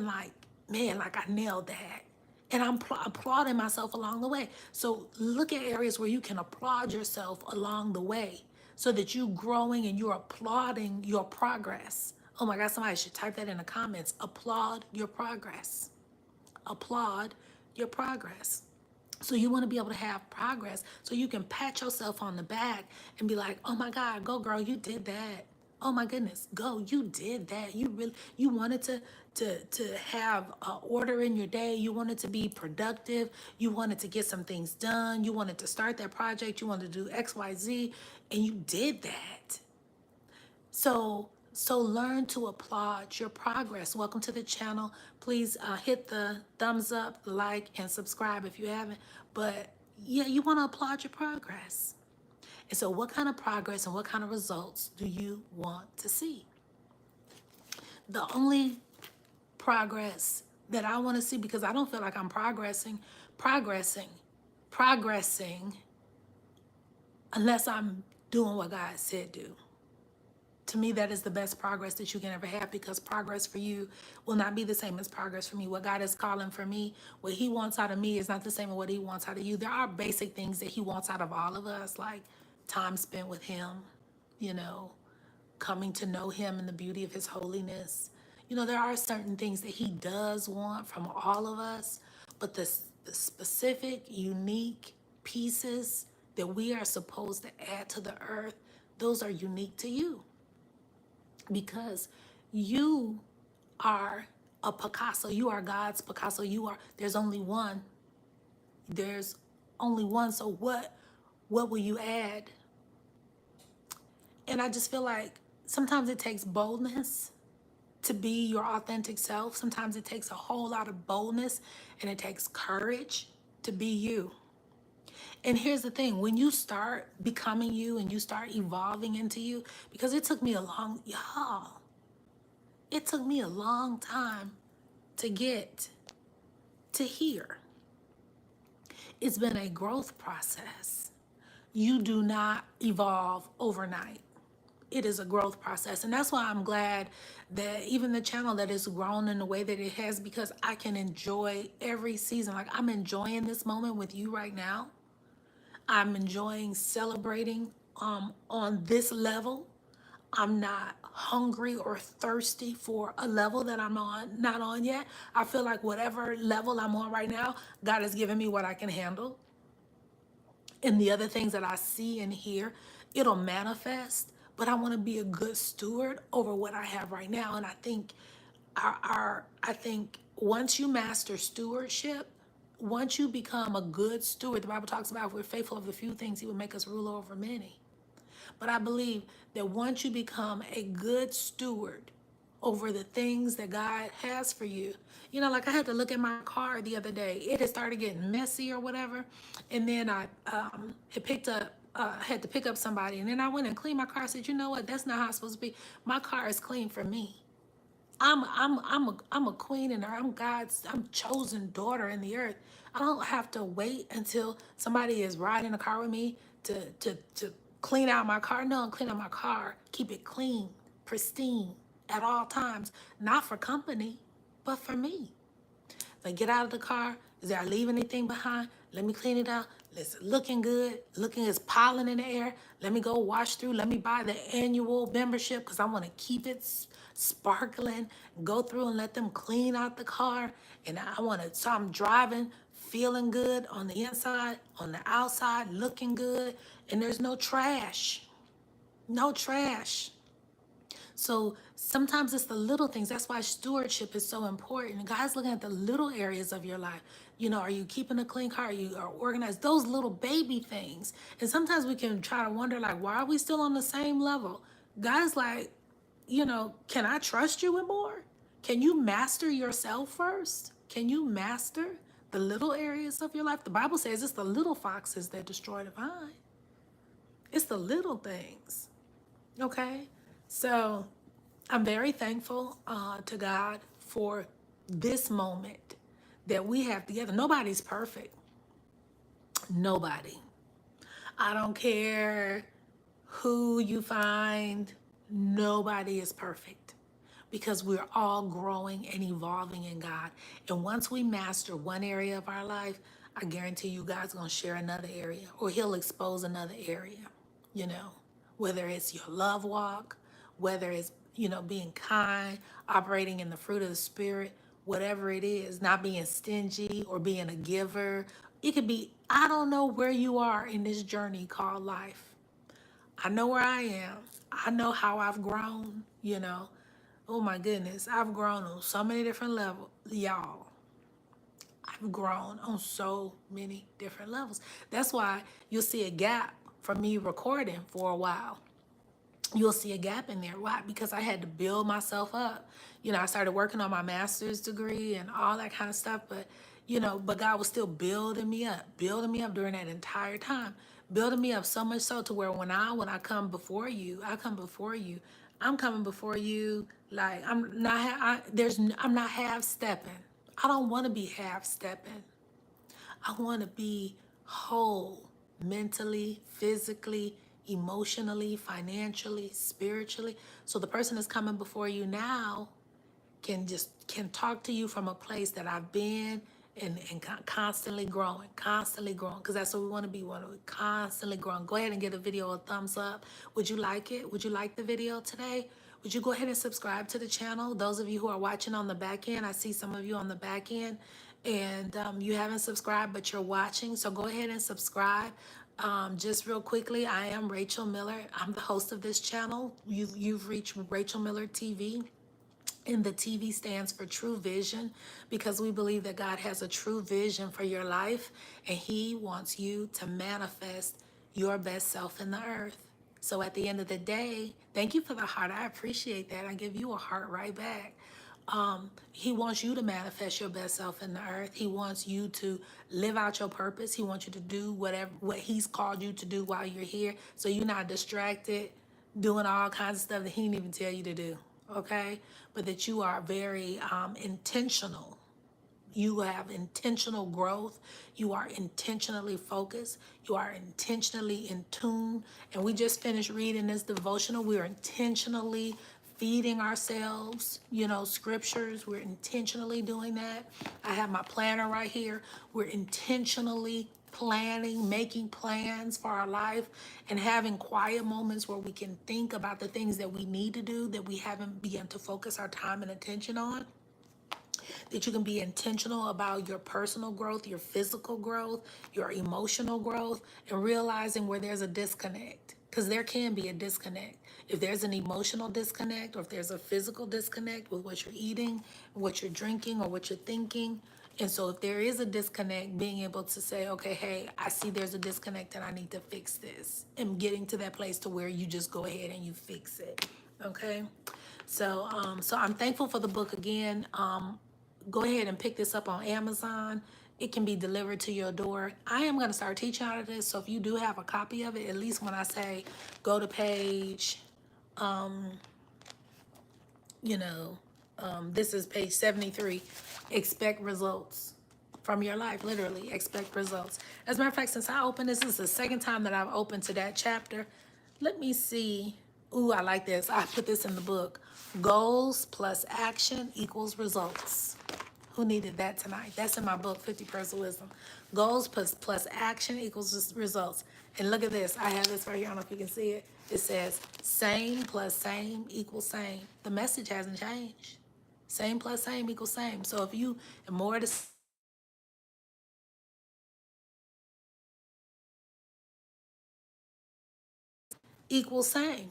like, man, like I nailed that. And I'm applauding myself along the way. So look at areas where you can applaud yourself along the way so that you're growing and you're applauding your progress. Oh my God, somebody should type that in the comments. Applaud your progress. Applaud your progress. So you want to be able to have progress so you can pat yourself on the back and be like, oh my God, go girl, you did that. Oh my goodness, go, you did that. You wanted to have order in your day. You wanted to be productive. You wanted to get some things done. You wanted to start that project. You wanted to do X, Y, Z, and you did that. So learn to applaud your progress. Welcome to the channel. Please hit the thumbs up, like, and subscribe if you haven't. But yeah, you want to applaud your progress. And so what kind of progress and what kind of results do you want to see? The only progress that I want to see, because I don't feel like I'm progressing, unless I'm doing what God said do. To me, that is the best progress that you can ever have, because progress for you will not be the same as progress for me. What God is calling for me, what he wants out of me is not the same as what he wants out of you. There are basic things that he wants out of all of us, like time spent with him, coming to know him in the beauty of his holiness. There are certain things that he does want from all of us, but the specific, unique pieces that we are supposed to add to the earth, those are unique to you. Because you are a Picasso. You are God's Picasso. There's only one. There's only one. So what will you add? And I just feel like sometimes it takes boldness to be your authentic self. Sometimes it takes a whole lot of boldness and it takes courage to be you. And here's the thing, when you start becoming you and you start evolving into you, because it took me it took me a long time to get to here. It's been a growth process. You do not evolve overnight. It is a growth process. And that's why I'm glad that even the channel that has grown in the way that it has, because I can enjoy every season. Like, I'm enjoying this moment with you right now. I'm enjoying celebrating on this level. I'm not hungry or thirsty for a level that I'm not on yet. I feel like whatever level I'm on right now, God has given me what I can handle. And the other things that I see and hear, it'll manifest. But I want to be a good steward over what I have right now. And I think I think once you master stewardship, once you become a good steward, the Bible talks about if we're faithful of a few things, he will make us ruler over many. But I believe that once you become a good steward over the things that God has for you, you know, like I had to look at my car the other day. It had started getting messy or whatever. And then I had picked up, had to pick up somebody. And then I went and cleaned my car. I said, you know what? That's not how it's supposed to be. My car is clean for me. I'm a queen and I'm chosen daughter in the earth. I don't have to wait until somebody is riding a car with me to clean out my car. No, I'm cleaning my car. Keep it clean, pristine at all times. Not for company, but for me. Like, get out of the car. Did I leave anything behind? Let me clean it out. It's looking good. Looking, it's pollen in the air. Let me go wash through. Let me buy the annual membership because I want to keep it sparkling. Go through and let them clean out the car. And I want to, so I'm driving, feeling good on the inside, on the outside, looking good. And there's no trash. No trash. So sometimes it's the little things. That's why stewardship is so important. God's looking at the little areas of your life. You know, are you keeping a clean car? Are you organized? Those little baby things. And sometimes we can try to wonder, like, why are we still on the same level? God's like, you know, can I trust you with more? Can you master yourself first? Can you master the little areas of your life? The Bible says it's the little foxes that destroy the vine. It's the little things. Okay? So I'm very thankful to God for this moment that we have together. Nobody's perfect. Nobody. I don't care who you find. Nobody is perfect because we're all growing and evolving in God. And once we master one area of our life, I guarantee you God's going to share another area or he'll expose another area, you know, whether it's your love walk, whether it's, you know, being kind, operating in the fruit of the Spirit, whatever it is, not being stingy or being a giver. It could be, I don't know where you are in this journey called life. I know where I am. I know how I've grown, you know. Oh my goodness, I've grown on so many different levels, y'all. I've grown on so many different levels. That's why you'll see a gap from me recording for a while. You'll see a gap in there. Why? Because I had to build myself up. You know, I started working on my master's degree and all that kind of stuff, but you know, but God was still building me up during that entire time, building me up so much so to where when I come before you, I'm coming before you like I'm not half stepping. I don't want to be half stepping. I want to be whole mentally, physically, emotionally, financially, spiritually. So the person that's coming before you now can talk to you from a place that I've been and constantly growing, because that's what we want to be. We want to be constantly growing. Go ahead and give the video a thumbs up. Would you like it? Would you like the video today? Would you go ahead and subscribe to the channel? Those of you who are watching on the back end, I see some of you on the back end, and you haven't subscribed, but you're watching. So go ahead and subscribe. Just real quickly, I am Rachael Miller. I'm the host of this channel. You've reached Rachael Miller TV. And the TV stands for True Vision, because we believe that God has a true vision for your life and he wants you to manifest your best self in the earth. So at the end of the day, thank you for the heart. I appreciate that. I give you a heart right back. He wants you to manifest your best self in the earth. He wants you to live out your purpose. He wants you to do what he's called you to do while you're here. So you're not distracted doing all kinds of stuff that he didn't even tell you to do. Okay? But that you are very intentional. You have intentional growth. You are intentionally focused. You are intentionally in tune. And we just finished reading this devotional. We are intentionally feeding ourselves, scriptures. We're intentionally doing that. I have my planner right here. We're intentionally planning, making plans for our life, and having quiet moments where we can think about the things that we need to do that we haven't begun to focus our time and attention on, that you can be intentional about your personal growth, your physical growth, your emotional growth, and realizing where there's a disconnect. Because there can be a disconnect. If there's an emotional disconnect, or if there's a physical disconnect with what you're eating, what you're drinking, or what you're thinking. And so if there is a disconnect, being able to say, okay, hey, I see there's a disconnect and I need to fix this. And getting to that place to where you just go ahead and you fix it. Okay. So I'm thankful for the book again. Go ahead and pick this up on Amazon. It can be delivered to your door. I am going to start teaching out of this. So if you do have a copy of it, at least when I say go to page, this is page 73, expect results from your life. Literally, expect results. As a matter of fact, since I opened this is the second time that I've opened to that chapter. Let me see. Ooh, I like this. I put this in the book. Goals plus action equals results. Who needed that tonight? That's in my book, 50 Personal Wisdom. Goals plus action equals results. And look at this. I have this right here. I don't know if you can see it. It says same plus same equals same. The message hasn't changed. Same plus same equals same. So if you are more to equals same.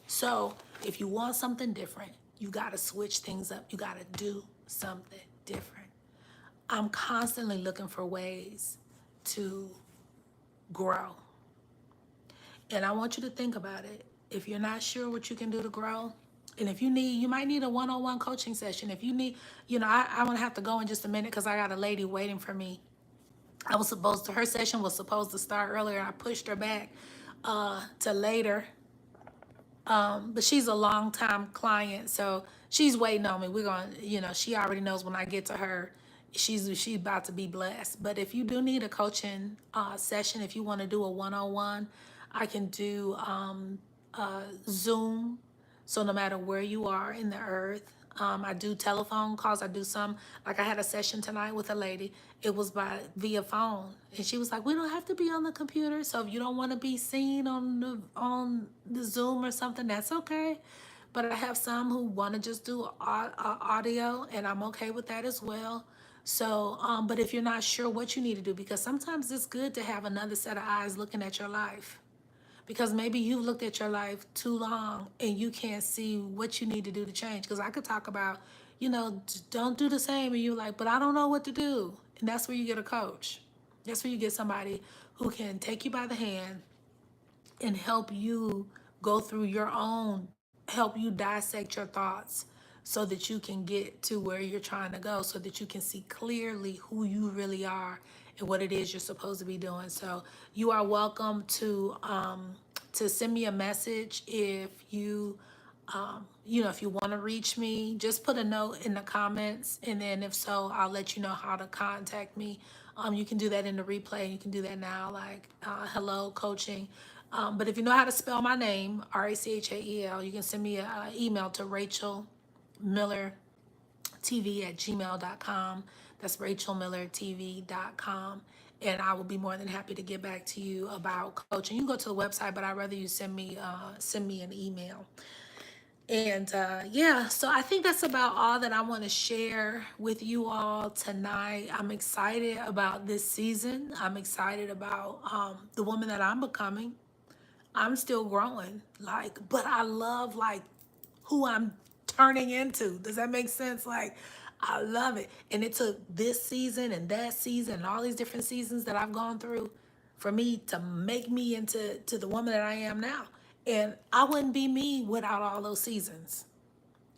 So if you want something different, you got to switch things up. You got to do something different. I'm constantly looking for ways to grow. And I want you to think about it. If you're not sure what you can do to grow, and if you might need a one-on-one coaching session. If you need, I'm going to have to go in just a minute because I got a lady waiting for me. Her session was supposed to start earlier. I pushed her back to later. But she's a long time client, so she's waiting on me. We're going to, she already knows when I get to her, she's about to be blessed. But if you do need a coaching session, if you want to do a one-on-one, I can do Zoom. So no matter where you are in the earth, I do telephone calls. I do some, like I had a session tonight with a lady. It was via phone, and she was like, "We don't have to be on the computer. So if you don't want to be seen on the Zoom or something, that's okay." But I have some who want to just do audio, and I'm okay with that as well. So, but if you're not sure what you need to do, because sometimes it's good to have another set of eyes looking at your life, because maybe you've looked at your life too long and you can't see what you need to do to change. Because I could talk about, don't do the same, and you're like, but I don't know what to do. And that's where you get a coach. That's where you get somebody who can take you by the hand and help you go through help you dissect your thoughts so that you can get to where you're trying to go, so that you can see clearly who you really are and what it is you're supposed to be doing. So you are welcome to send me a message if if you want to reach me. Just put a note in the comments, and then if so, I'll let you know how to contact me. You can do that in the replay. You can do that now, like hello coaching. But if you know how to spell my name, Rachael, you can send me an email to Rachael Miller TV@gmail.com. That's RachelMillerTV.com. And I will be more than happy to get back to you about coaching. You can go to the website, but I'd rather you send me an email. And yeah, so I think that's about all that I want to share with you all tonight. I'm excited about this season. I'm excited about the woman that I'm becoming. I'm still growing, but I love who I'm turning into. Does that make sense? I love it. And it took this season and that season and all these different seasons that I've gone through for me to make me into the woman that I am now. And I wouldn't be me without all those seasons.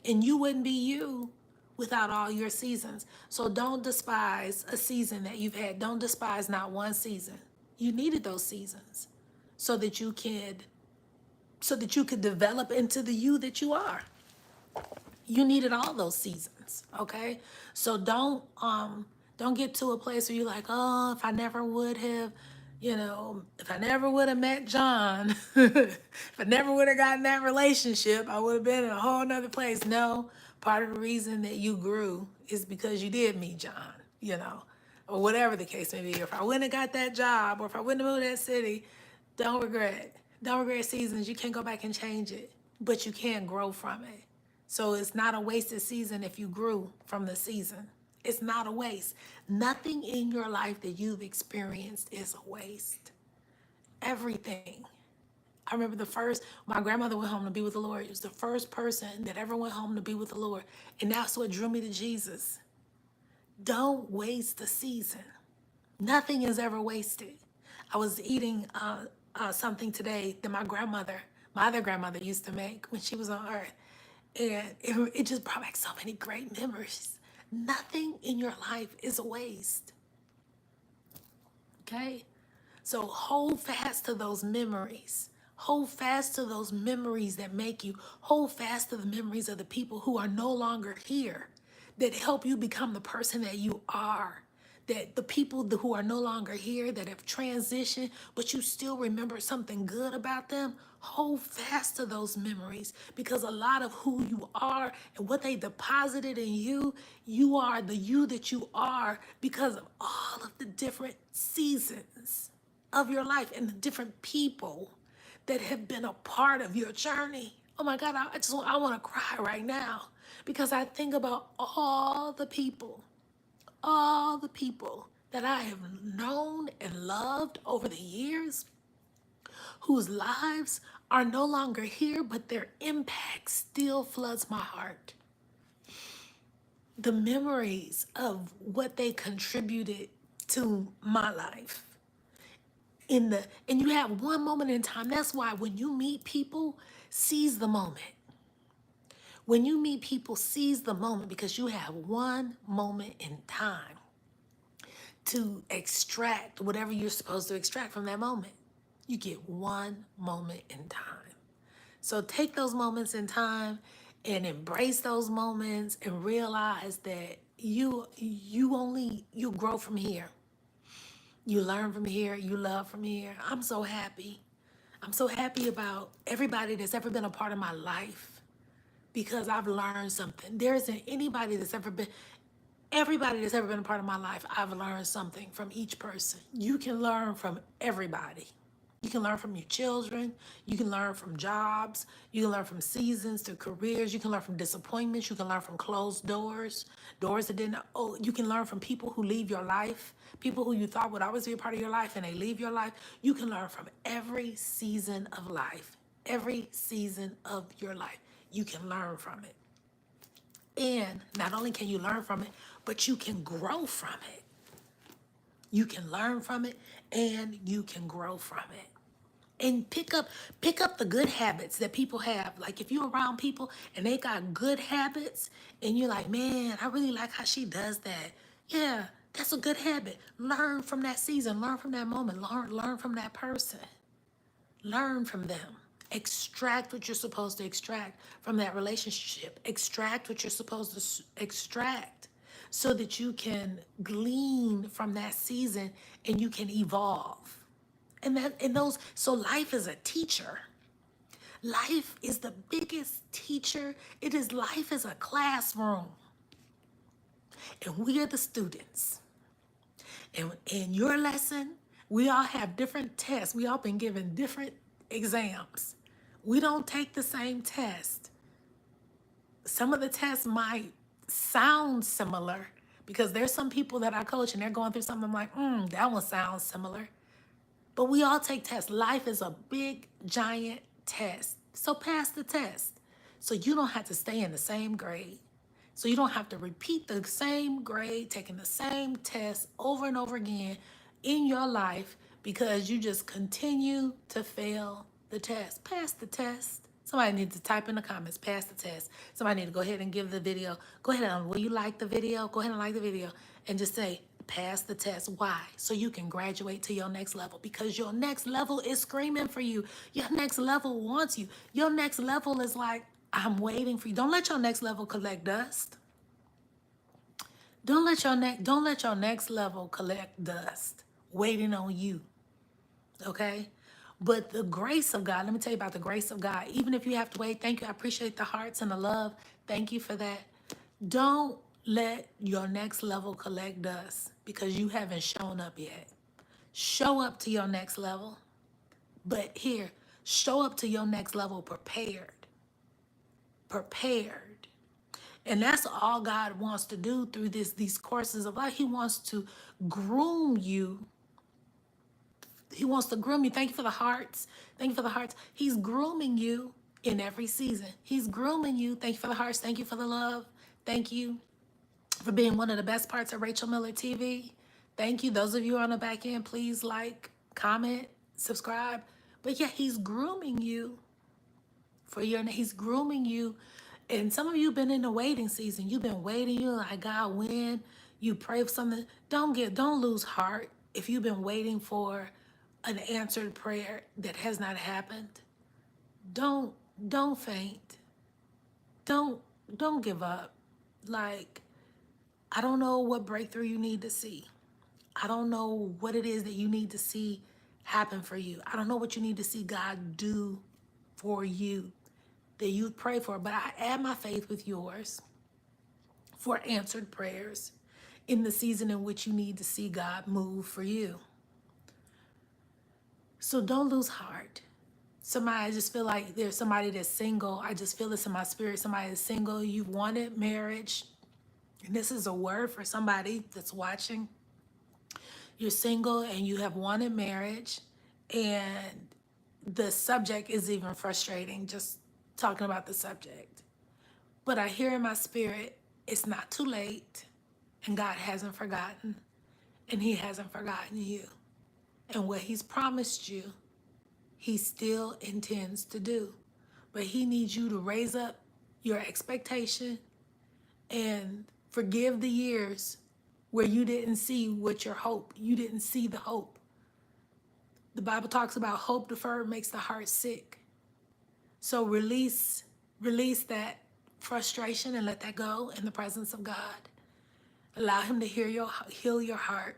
And you wouldn't be you without all your seasons. So don't despise a season that you've had. Don't despise not one season. You needed those seasons so that you could develop into the you that you are. You needed all those seasons, okay? So don't get to a place where you're like, oh, if I never would have, if I never would have met John, if I never would have gotten that relationship, I would have been in a whole nother place. No, part of the reason that you grew is because you did meet John, or whatever the case may be. If I wouldn't have got that job, or if I wouldn't have moved to that city, don't regret. Don't regret seasons. You can't go back and change it, but you can grow from it. So it's not a wasted season if you grew from the season. It's not a waste. Nothing in your life that you've experienced is a waste. Everything. I remember my grandmother went home to be with the Lord. It was the first person that ever went home to be with the Lord. And that's what drew me to Jesus. Don't waste the season. Nothing is ever wasted. I was eating something today that my other grandmother used to make when she was on earth. And it just brought back so many great memories. Nothing in your life is a waste. Okay? So hold fast to those memories. Hold fast to those memories that make you. Hold fast to the memories of the people who are no longer here, that help you become the person that you are. That the people who are no longer here, that have transitioned, but you still remember something good about them, hold fast to those memories, because a lot of who you are and what they deposited in you, you are the you that you are because of all of the different seasons of your life and the different people that have been a part of your journey. Oh my God, I want to cry right now because I think about all the people that I have known and loved over the years, whose lives are no longer here, but their impact still floods my heart. The memories of what they contributed to my life. And you have one moment in time. That's why when you meet people, seize the moment. When you meet people, seize the moment, because you have one moment in time to extract whatever you're supposed to extract from that moment. You get one moment in time. So take those moments in time and embrace those moments and realize that you grow from here. You learn from here, you love from here. I'm so happy. I'm so happy about everybody that's ever been a part of my life because I've learned something. There isn't everybody that's ever been a part of my life, I've learned something from each person. You can learn from everybody. You can learn from your children. You can learn from jobs. You can learn from seasons to careers. You can learn from disappointments. You can learn from closed doors, doors that didn't. Oh, you can learn from people who leave your life, people who you thought would always be a part of your life and they leave your life. You can learn from every season of life, every season of your life. You can learn from it. And not only can you learn from it, but you can grow from it. You can learn from it and you can grow from it. And pick up the good habits that people have. Like if you're around people and they got good habits and you're like, man, I really like how she does that. Yeah, that's a good habit. Learn from that season, learn from that moment, learn from that person. Learn from them. Extract what you're supposed to extract from that relationship. Extract what you're supposed to extract so that you can glean from that season and you can evolve. So life is a teacher. Life is the biggest teacher. Life is a classroom. And we are the students. And in your lesson, we all have different tests. We all been given different exams. We don't take the same test. Some of the tests might sound similar because there's some people that I coach and they're going through something. I'm like, that one sounds similar. But we all take tests. Life is a big, giant test. So pass the test. So you don't have to stay in the same grade. So you don't have to repeat the same grade, taking the same test over and over again in your life because you just continue to fail the test. Pass the test. Somebody needs to type in the comments, pass the test. Somebody need to go ahead and give the video. Go ahead and, will you like the video? Go ahead and like the video and just say, pass the test. Why? So you can graduate to your next level, because your next level is screaming for you. Your next level wants you. Your next level is like, I'm waiting for you. Don't let your next level collect dust. Don't let your next level collect dust waiting on you. Okay? But the grace of God, let me tell you about the grace of God. Even if you have to wait, thank you. I appreciate the hearts and the love. Thank you for that. Don't let your next level collect dust because you haven't shown up yet. Show up to your next level. But here, show up to your next level prepared. Prepared. And that's all God wants to do through these courses of life. He wants to groom you. He wants to groom you. Thank you for the hearts. Thank you for the hearts. He's grooming you in every season. He's grooming you. Thank you for the hearts. Thank you for the love. Thank you for being one of the best parts of Rachael Miller TV. Thank you. Those of you on the back end, please like, comment, subscribe. But yeah, he's grooming you he's grooming you. And some of you have been in the waiting season. You've been waiting. You're like, God, when? You pray for something. Don't lose heart. If you've been waiting for an answered prayer that has not happened, don't faint. Don't give up. Like, I don't know what breakthrough you need to see. I don't know what it is that you need to see happen for you. I don't know what you need to see God do for you that you pray for, but I add my faith with yours for answered prayers in the season in which you need to see God move for you. So don't lose heart. I just feel like there's somebody that's single. I just feel this in my spirit. Somebody that's single. You've wanted marriage. And this is a word for somebody that's watching. You're single and you have wanted marriage. And the subject is even frustrating, just talking about the subject. But I hear in my spirit, it's not too late. And God hasn't forgotten. And he hasn't forgotten you. And what he's promised you, he still intends to do. But he needs you to raise up your expectation and forgive the years where you didn't see what your hope, you didn't see the hope. The Bible talks about hope deferred makes the heart sick. So release that frustration and let that go in the presence of God. Allow him to heal your heart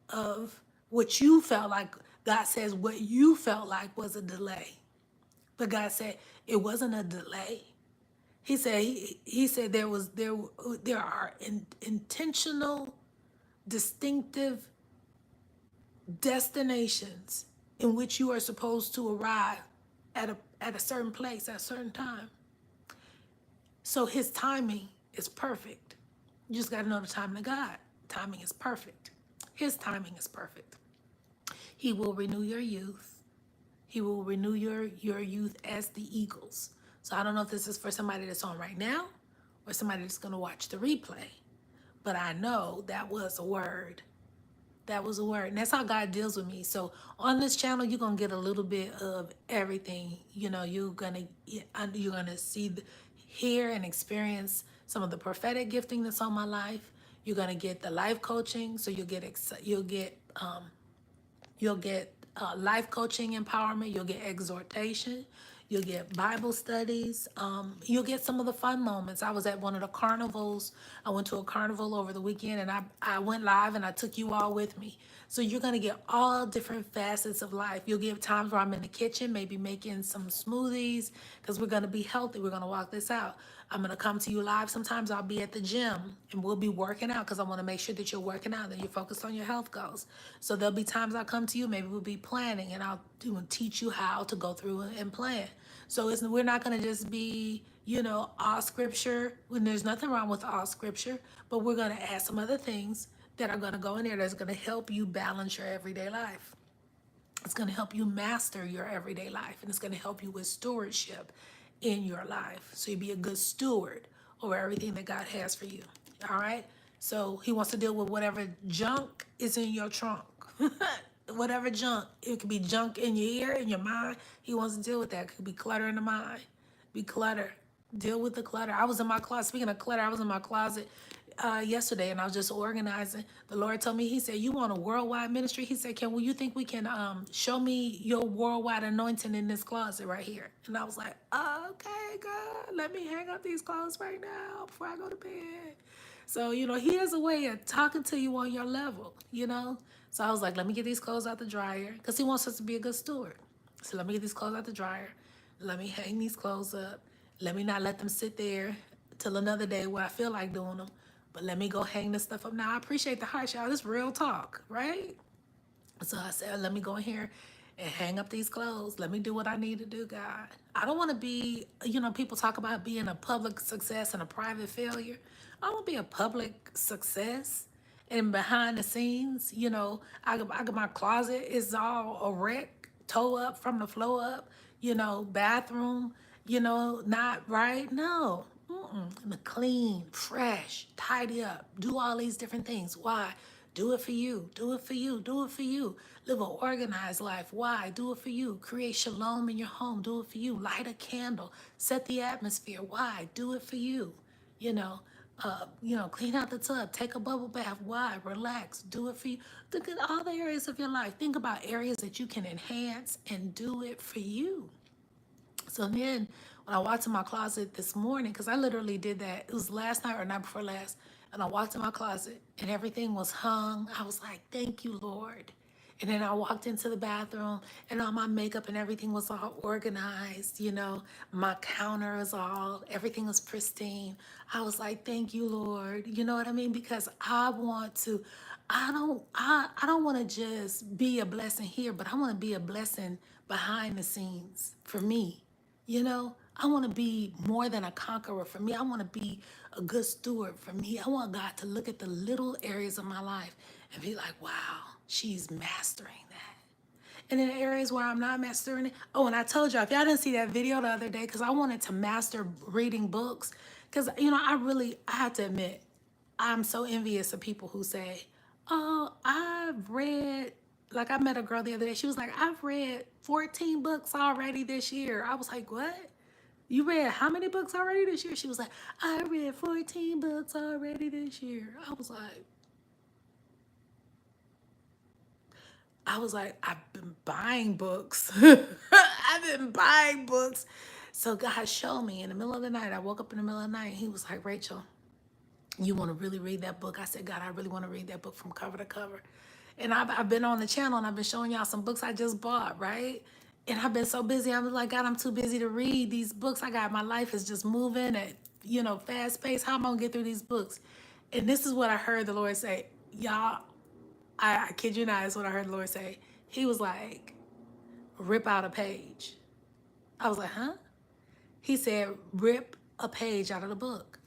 of what you felt like. God says what you felt like was a delay. But God said it wasn't a delay. He said there are intentional, distinctive destinations in which you are supposed to arrive at a certain place at a certain time. So his timing is perfect. You just got to know the timing of God. Timing is perfect. His timing is perfect. He will renew your youth. He will renew your youth as the eagles. So I don't know if this is for somebody that's on right now or somebody that's going to watch the replay. But I know that was a word. That was a word. And that's how God deals with me. So on this channel, you're going to get a little bit of everything. You know, you're going to see, hear and experience some of the prophetic gifting that's on my life. You're going to get the life coaching. So you'll get life coaching empowerment. You'll get exhortation. You'll get Bible studies. You'll get some of the fun moments. I was at one of the carnivals. I went to a carnival over the weekend, and I went live, and I took you all with me. So you're going to get all different facets of life. You'll get times where I'm in the kitchen, maybe making some smoothies, because we're going to be healthy. We're going to walk this out. I'm going to come to you live. Sometimes I'll be at the gym, and we'll be working out because I want to make sure that you're working out and you're focused on your health goals. So there'll be times I'll come to you. Maybe we'll be planning, and I'll teach you how to go through and plan. So we're not going to just be, all scripture, when there's nothing wrong with all scripture, but we're going to add some other things that are going to go in there that's going to help you balance your everyday life. It's going to help you master your everyday life, and it's going to help you with stewardship in your life. So you be a good steward over everything that God has for you. All right? So he wants to deal with whatever junk is in your trunk. whatever junk. It could be junk in your ear, in your mind. He wants to deal with that. It could be clutter in the mind. Be clutter. Deal with the clutter. I was in my closet. Speaking of clutter, I was in my closet yesterday, and I was just organizing. The Lord told me, He said, "You want a worldwide ministry?" He said, "Can well, you think we can show me your worldwide anointing in this closet right here?" And I was like, "Okay, God, let me hang up these clothes right now before I go to bed." So, He has a way of talking to you on your level. So I was like, let me get these clothes out the dryer because He wants us to be a good steward. So let me get these clothes out the dryer. Let me hang these clothes up. Let me not let them sit there till another day where I feel like doing them. But let me go hang this stuff up now. I appreciate the heart, y'all. This real talk, right? So I said, let me go in here and hang up these clothes. Let me do what I need to do, God. I don't want to be, people talk about being a public success and a private failure. I want to be a public success. And behind the scenes, my closet is all a wreck, toe up from the floor up, bathroom, not right. No. Mm-mm. Clean, fresh, tidy up, do all these different things. Why? Do it for you. Do it for you. Do it for you. Live an organized life. Why? Do it for you. Create shalom in your home. Do it for you. Light a candle. Set the atmosphere. Why? Do it for you. You know, clean out the tub. Take a bubble bath. Why? Relax. Do it for you. Look at all the areas of your life. Think about areas that you can enhance and do it for you. So then when I walked in my closet this morning, because I literally did that, it was last night or night before last, and I walked in my closet and everything was hung. I was like, thank you, Lord. And then I walked into the bathroom and all my makeup and everything was all organized, my counter was everything was pristine. I was like, thank you, Lord. You know what I mean? Because I don't want to just be a blessing here, but I want to be a blessing behind the scenes for me. I want to be more than a conqueror for me. I want to be a good steward for me. I want God to look at the little areas of my life and be like, wow, she's mastering that. And in areas where I'm not mastering it. Oh, and I told y'all, if y'all didn't see that video the other day, because I wanted to master reading books. Because, I have to admit, I'm so envious of people who say, oh, like I met a girl the other day. She was like, I've read 14 books already this year. I was like, what? You read how many books already this year? She was like, I read 14 books already this year. I was like, I've been buying books. I've been buying books. So God showed me in the middle of the night. I woke up in the middle of the night and He was like, Rachel, you want to really read that book? I said, God, I really want to read that book from cover to cover. And I've been on the channel and I've been showing y'all some books I just bought, right? And I've been so busy. I'm like, God, I'm too busy to read these books. My life is just moving at, fast pace. How am I going to get through these books? And this is what I heard the Lord say. Y'all, I kid you not, is what I heard the Lord say. He was like, rip out a page. I was like, huh? He said, rip a page out of the book.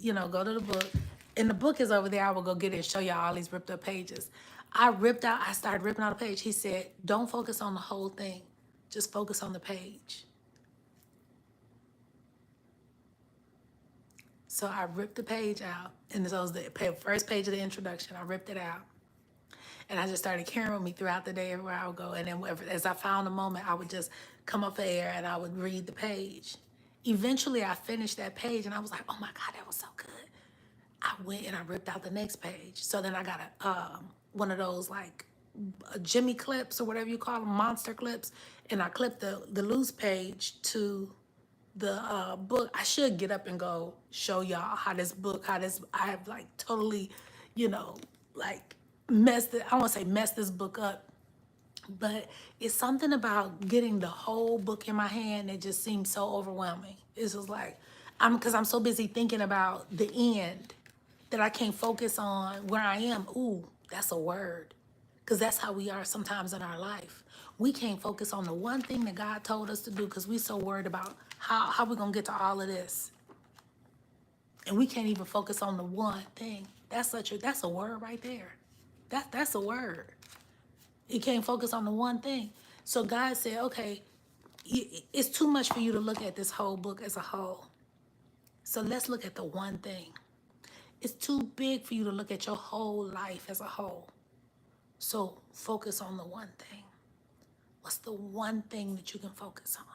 Go to the book. And the book is over there. I will go get it and show y'all all these ripped up pages. I started ripping out a page. He said, don't focus on the whole thing. Just focus on the page. So I ripped the page out. And so it was the first page of the introduction. I ripped it out. And I just started carrying with me throughout the day everywhere I would go. And then as I found a moment, I would just come up for air and I would read the page. Eventually, I finished that page and I was like, oh my God, that was so good. I went and I ripped out the next page. So then I got one of those like Jimmy clips or whatever you call them, monster clips. And I clipped the loose page to the book. I should get up and go show y'all I have like totally, like messed it. I won't say messed this book up, but it's something about getting the whole book in my hand that just seems so overwhelming. It's just like, because I'm so busy thinking about the end that I can't focus on where I am. Ooh, that's a word. Because that's how we are sometimes in our life. We can't focus on the one thing that God told us to do because we're so worried about how we're going to get to all of this. And we can't even focus on the one thing. That's a word right there. That's a word. You can't focus on the one thing. So God said, okay, it's too much for you to look at this whole book as a whole. So let's look at the one thing. It's too big for you to look at your whole life as a whole. So focus on the one thing. What's the one thing that you can focus on?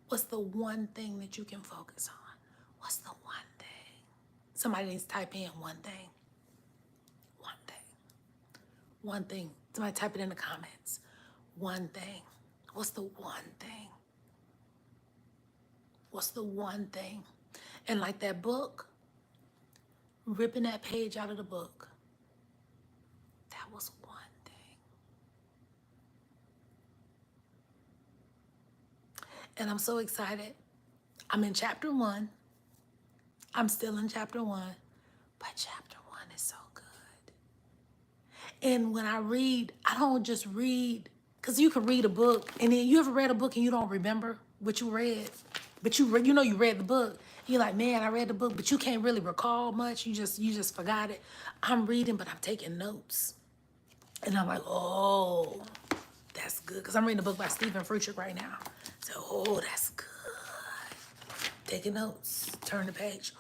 What's the one thing that you can focus on? What's the one thing? Somebody needs to type in one thing. One thing. One thing. Somebody type it in the comments. One thing. What's the one thing? What's the one thing? And like that book, ripping that page out of the book, that was one thing. And I'm so excited. I'm in chapter 1. I'm still in chapter 1, but chapter 1 is so good. And when I read, I don't just read, because you can read a book, and then you ever read a book and you don't remember what you read, but you know you read the book. You're like, man, I read the book, but you can't really recall much. You just forgot it. I'm reading, but I'm taking notes, and I'm like, oh, that's good, because I'm reading a book by Stephen Fruchik right now. So, oh, that's good. Taking notes, turn the page.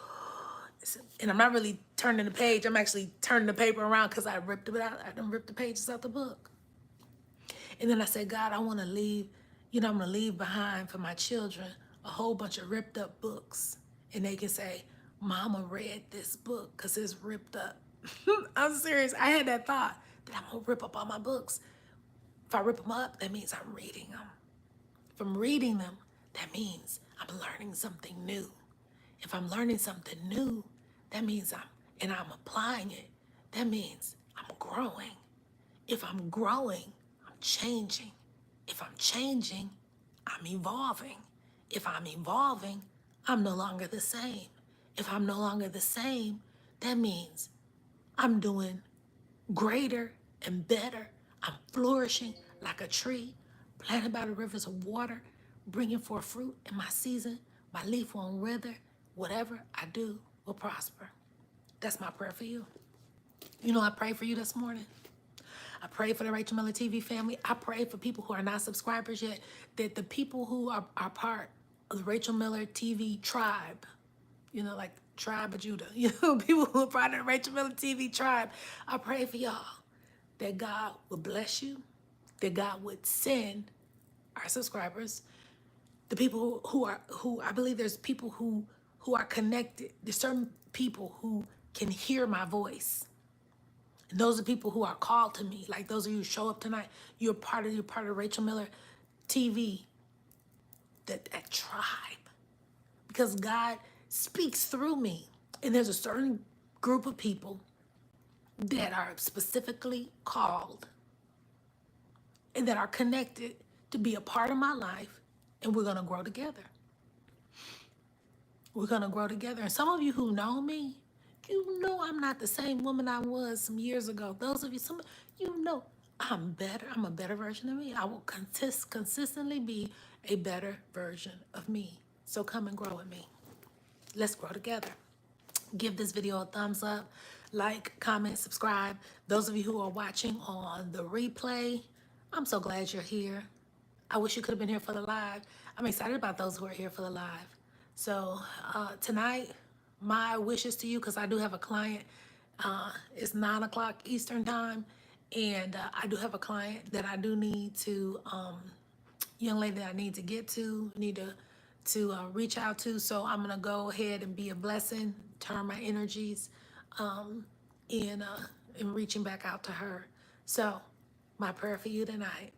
And I'm not really turning the page. I'm actually turning the paper around because I ripped it out. I done ripped the pages out the book. And then I said, God, I want to leave, I'm going to leave behind for my children a whole bunch of ripped up books. And they can say, Mama read this book because it's ripped up. I'm serious. I had that thought that I'm going to rip up all my books. If I rip them up, that means I'm reading them. If I'm reading them, that means I'm learning something new. If I'm learning something new, that means I'm applying it. That means I'm growing. If I'm growing, I'm changing. If I'm changing, I'm evolving. If I'm evolving, I'm no longer the same. If I'm no longer the same, that means I'm doing greater and better. I'm flourishing like a tree planted by the rivers of water, bringing forth fruit in my season. My leaf won't wither. Whatever I do will prosper. That's my prayer for you. I pray for you this morning. I pray for the Rachael Miller TV family. I pray for people who are not subscribers yet, that the people who are part of the Rachael Miller TV tribe, like tribe of Judah, people who are part of the Rachael Miller TV tribe, I pray for y'all that God would bless you, that God would send our subscribers, the people who I believe there's people who are connected. There's certain people who can hear my voice. And those are people who are called to me. Like those of you who show up tonight, you're part of Rachael Miller TV, that tribe. Because God speaks through me. And there's a certain group of people that are specifically called and that are connected to be a part of my life, and we're going to grow together. We're going to grow together. And some of you who know me, I'm not the same woman I was some years ago. Those of you, I'm better. I'm a better version of me. I will consistently be a better version of me. So come and grow with me. Let's grow together. Give this video a thumbs up, like, comment, subscribe. Those of you who are watching on the replay, I'm so glad you're here. I wish you could have been here for the live. I'm excited about those who are here for the live. So tonight, my wishes to you, because I do have a client, it's 9 o'clock Eastern time, and I do have a client that I do need to, young lady that I need to get to, need to reach out to. So I'm gonna go ahead and be a blessing, turn my energies in reaching back out to her. So my prayer for you tonight,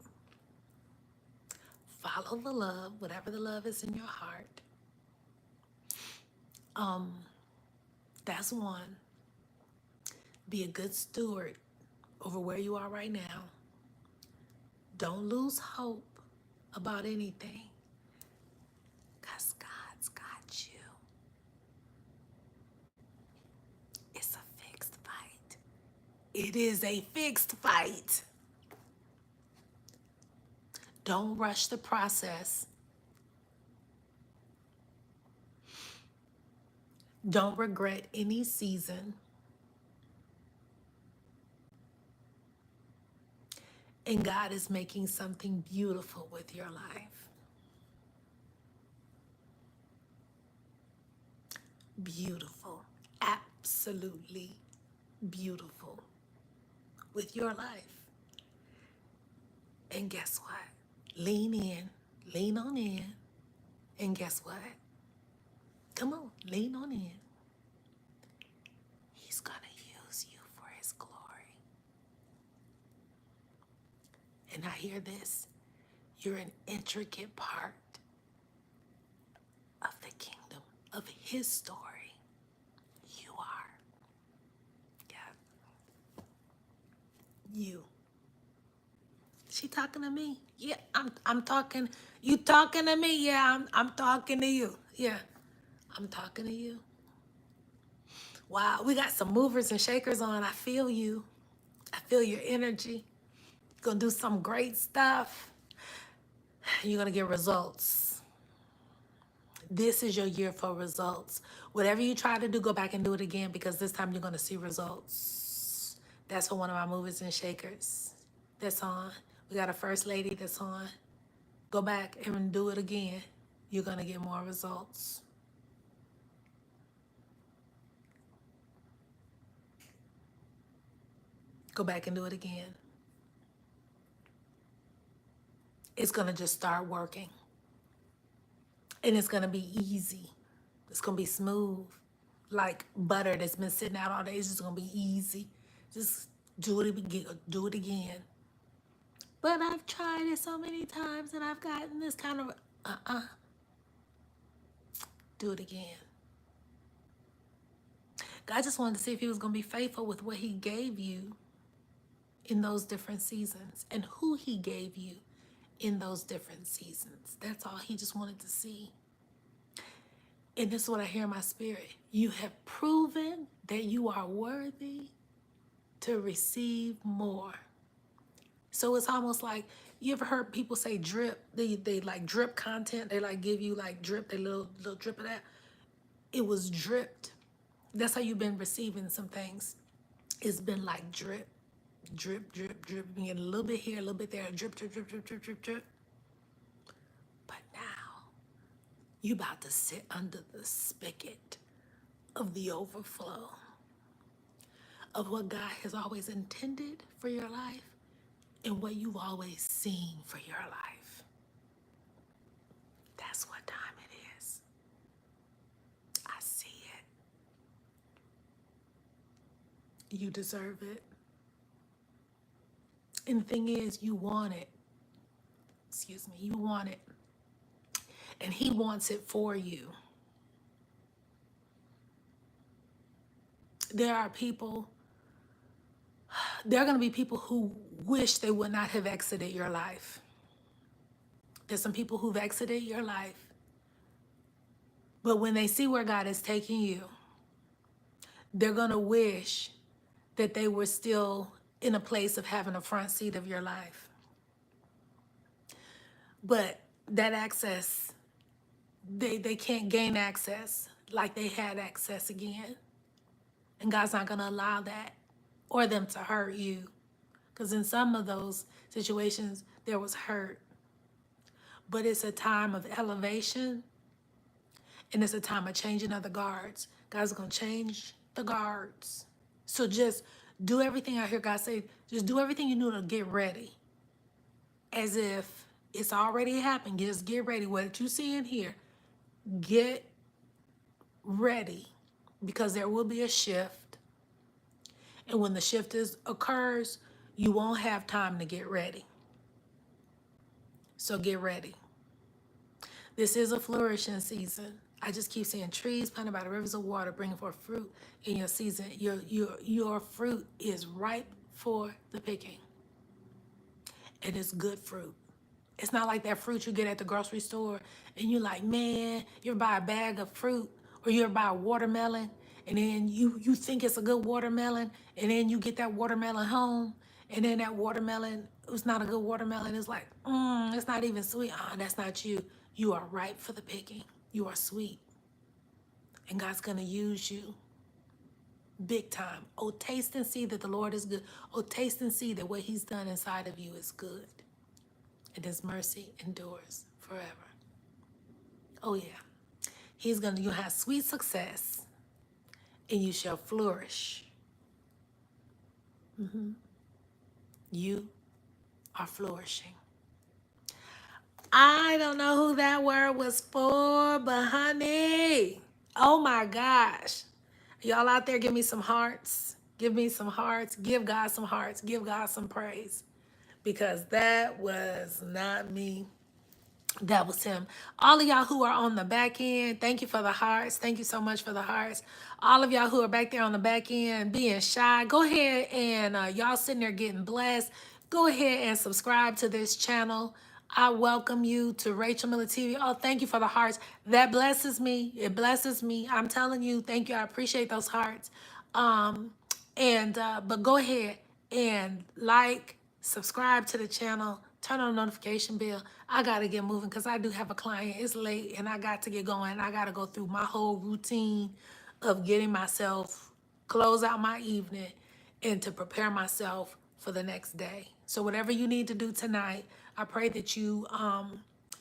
follow the love, whatever the love is in your heart. That's one. Be a good steward over where you are right now. Don't lose hope about anything, because God's got you. It's a fixed fight. It is a fixed fight. Don't rush the process. Don't regret any season. And God is making something beautiful with your life. Beautiful. Absolutely beautiful with your life. And guess what? Lean in, lean on in. And guess what? Come on, lean on in. He's going to use you for his glory. And I hear this. You're an intricate part of the kingdom, of his story. You are. Yeah. You. She talking to me? Yeah, I'm talking. You talking to me? Yeah, I'm talking to you. Yeah, I'm talking to you. Wow, we got some movers and shakers on. I feel you. I feel your energy. You're gonna do some great stuff. You're gonna get results. This is your year for results. Whatever you try to do, go back and do it again, because this time you're gonna see results. That's for one of my movers and shakers that's on. We got a first lady that's on. Go back and do it again. You're gonna get more results. Go back and do it again. It's gonna just start working. And it's gonna be easy. It's gonna be smooth. Like butter that's been sitting out all day. It's just gonna be easy. Just do it again. Do it again. But I've tried it so many times and I've gotten this kind of do it again. God just wanted to see if he was gonna be faithful with what he gave you in those different seasons and who he gave you in those different seasons. That's all he just wanted to see. And this is what I hear in my spirit. You have proven that you are worthy to receive more. So it's almost like, you ever heard people say drip? They like drip content. They like give you like drip, they little drip of that. It was dripped. That's how you've been receiving some things. It's been like drip, drip, drip, drip. You get a little bit here, a little bit there, drip, drip, drip, drip, drip, drip, drip. But now, you about to sit under the spigot of the overflow of what God has always intended for your life and what you've always seen for your life. That's what time it is. I see it. You deserve it. And the thing is, you want it. Excuse me, you want it. And he wants it for you. There are going to be people who wish they would not have exited your life. There's some people who've exited your life. But when they see where God is taking you, they're going to wish that they were still in a place of having a front seat of your life. But that access, they can't gain access like they had access again. And God's not going to allow that or them to hurt you. Because in some of those situations, there was hurt. But it's a time of elevation, and it's a time of changing of the guards. God's going to change the guards. So just do everything I hear God say. Just do everything you do to get ready. As if it's already happened. Just get ready. What you see in here, get ready. Because there will be a shift. And when the shift occurs, you won't have time to get ready. So get ready. This is a flourishing season. I just keep saying trees planted by the rivers of water bringing forth fruit in your season. Your fruit is ripe for the picking. And it's good fruit. It's not like that fruit you get at the grocery store and you're like, man, you ever buy a bag of fruit or you ever buy a watermelon and then you think it's a good watermelon and then you get that watermelon home and then that watermelon, it's not a good watermelon. It's like, it's not even sweet. That's not you. You are ripe for the picking. You are sweet. And God's going to use you big time. Oh, taste and see that the Lord is good. Oh, taste and see that what he's done inside of you is good. And his mercy endures forever. Oh, yeah. You'll have sweet success and you shall flourish. You are flourishing. I don't know who that word was for, but honey, oh my gosh. Y'all out there, give me some hearts. Give me some hearts. Give God some hearts. Give God some praise. Because that was not me. That was him. All of y'all who are on the back end, thank you for the hearts. Thank you so much for the hearts. All of y'all who are back there on the back end being shy, go ahead and y'all sitting there getting blessed. Go ahead and subscribe to this channel. I welcome you to Rachael Miller TV. Oh, thank you for the hearts. That blesses me. It blesses me. I'm telling you, thank you. I appreciate those hearts. Um, but go ahead and like, subscribe to the channel, turn on the notification bell. I gotta get moving because I do have a client. It's late and I got to get going. I gotta go through my whole routine of getting myself, close out my evening, and to prepare myself for the next day. So whatever you need to do tonight, I pray that you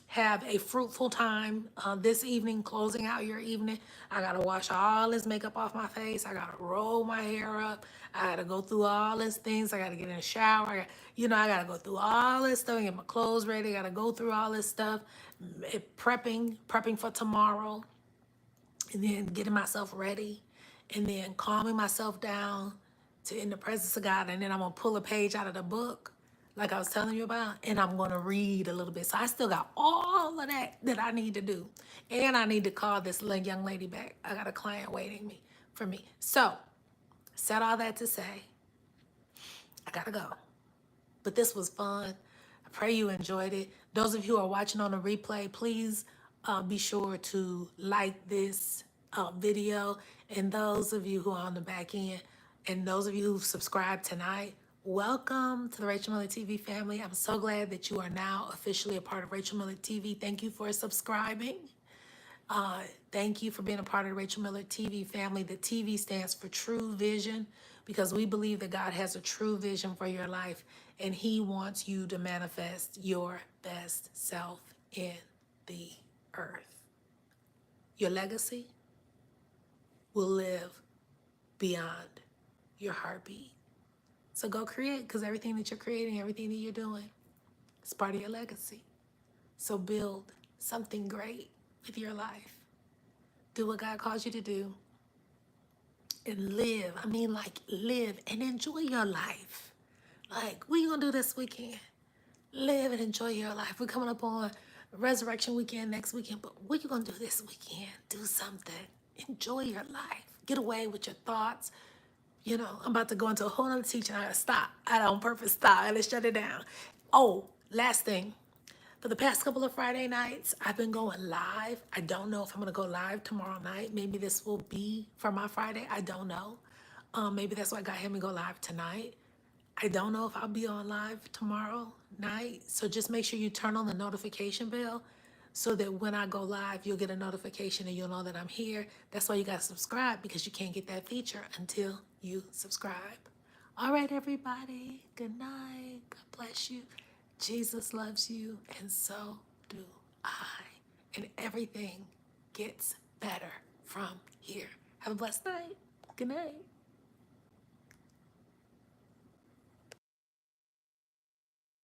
have a fruitful time this evening, closing out your evening. I gotta wash all this makeup off my face. I gotta roll my hair up. I gotta go through all these things. I gotta get in the shower. I gotta go through all this stuff, get my clothes ready. I gotta go through all this stuff, prepping for tomorrow, and then getting myself ready, and then calming myself down to in the presence of God. And then I'm gonna pull a page out of the book, like I was telling you about, and I'm gonna read a little bit. So I still got all of that I need to do, and I need to call this young lady back. I got a client waiting for me. So said all that to say, I gotta go. But this was fun. I pray you enjoyed it. Those of you who are watching on the replay, please be sure to like this video. And those of you who are on the back end, and those of you who've subscribed tonight, welcome to the Rachael Miller TV family. I'm so glad that you are now officially a part of Rachael Miller TV. Thank you for subscribing. Thank you for being a part of the Rachael Miller TV family. The TV stands for True Vision because we believe that God has a true vision for your life and He wants you to manifest your best self in the earth. Your legacy will live beyond your heartbeat. So go create, because everything that you're creating, everything that you're doing is part of your legacy. So build something great with your life. Do what God calls you to do. And live. I mean, like, live and enjoy your life. Like, what are you going to do this weekend? Live and enjoy your life. We're coming up on Resurrection Weekend next weekend, but what are you going to do this weekend? Do something. Enjoy your life. Get away with your thoughts. I'm about to go into a whole other teaching. I got to stop. I on purpose stop. I got to shut it down. Oh, last thing. For the past couple of Friday nights, I've been going live. I don't know if I'm going to go live tomorrow night. Maybe this will be for my Friday. I don't know. Maybe that's why God had me go live tonight. I don't know if I'll be on live tomorrow night. So just make sure you turn on the notification bell so that when I go live, you'll get a notification and you'll know that I'm here. That's why you got to subscribe, because you can't get that feature until you subscribe. All right, everybody. Good night. God bless you. Jesus loves you, and so do I. And everything gets better from here. Have a blessed night. Good night.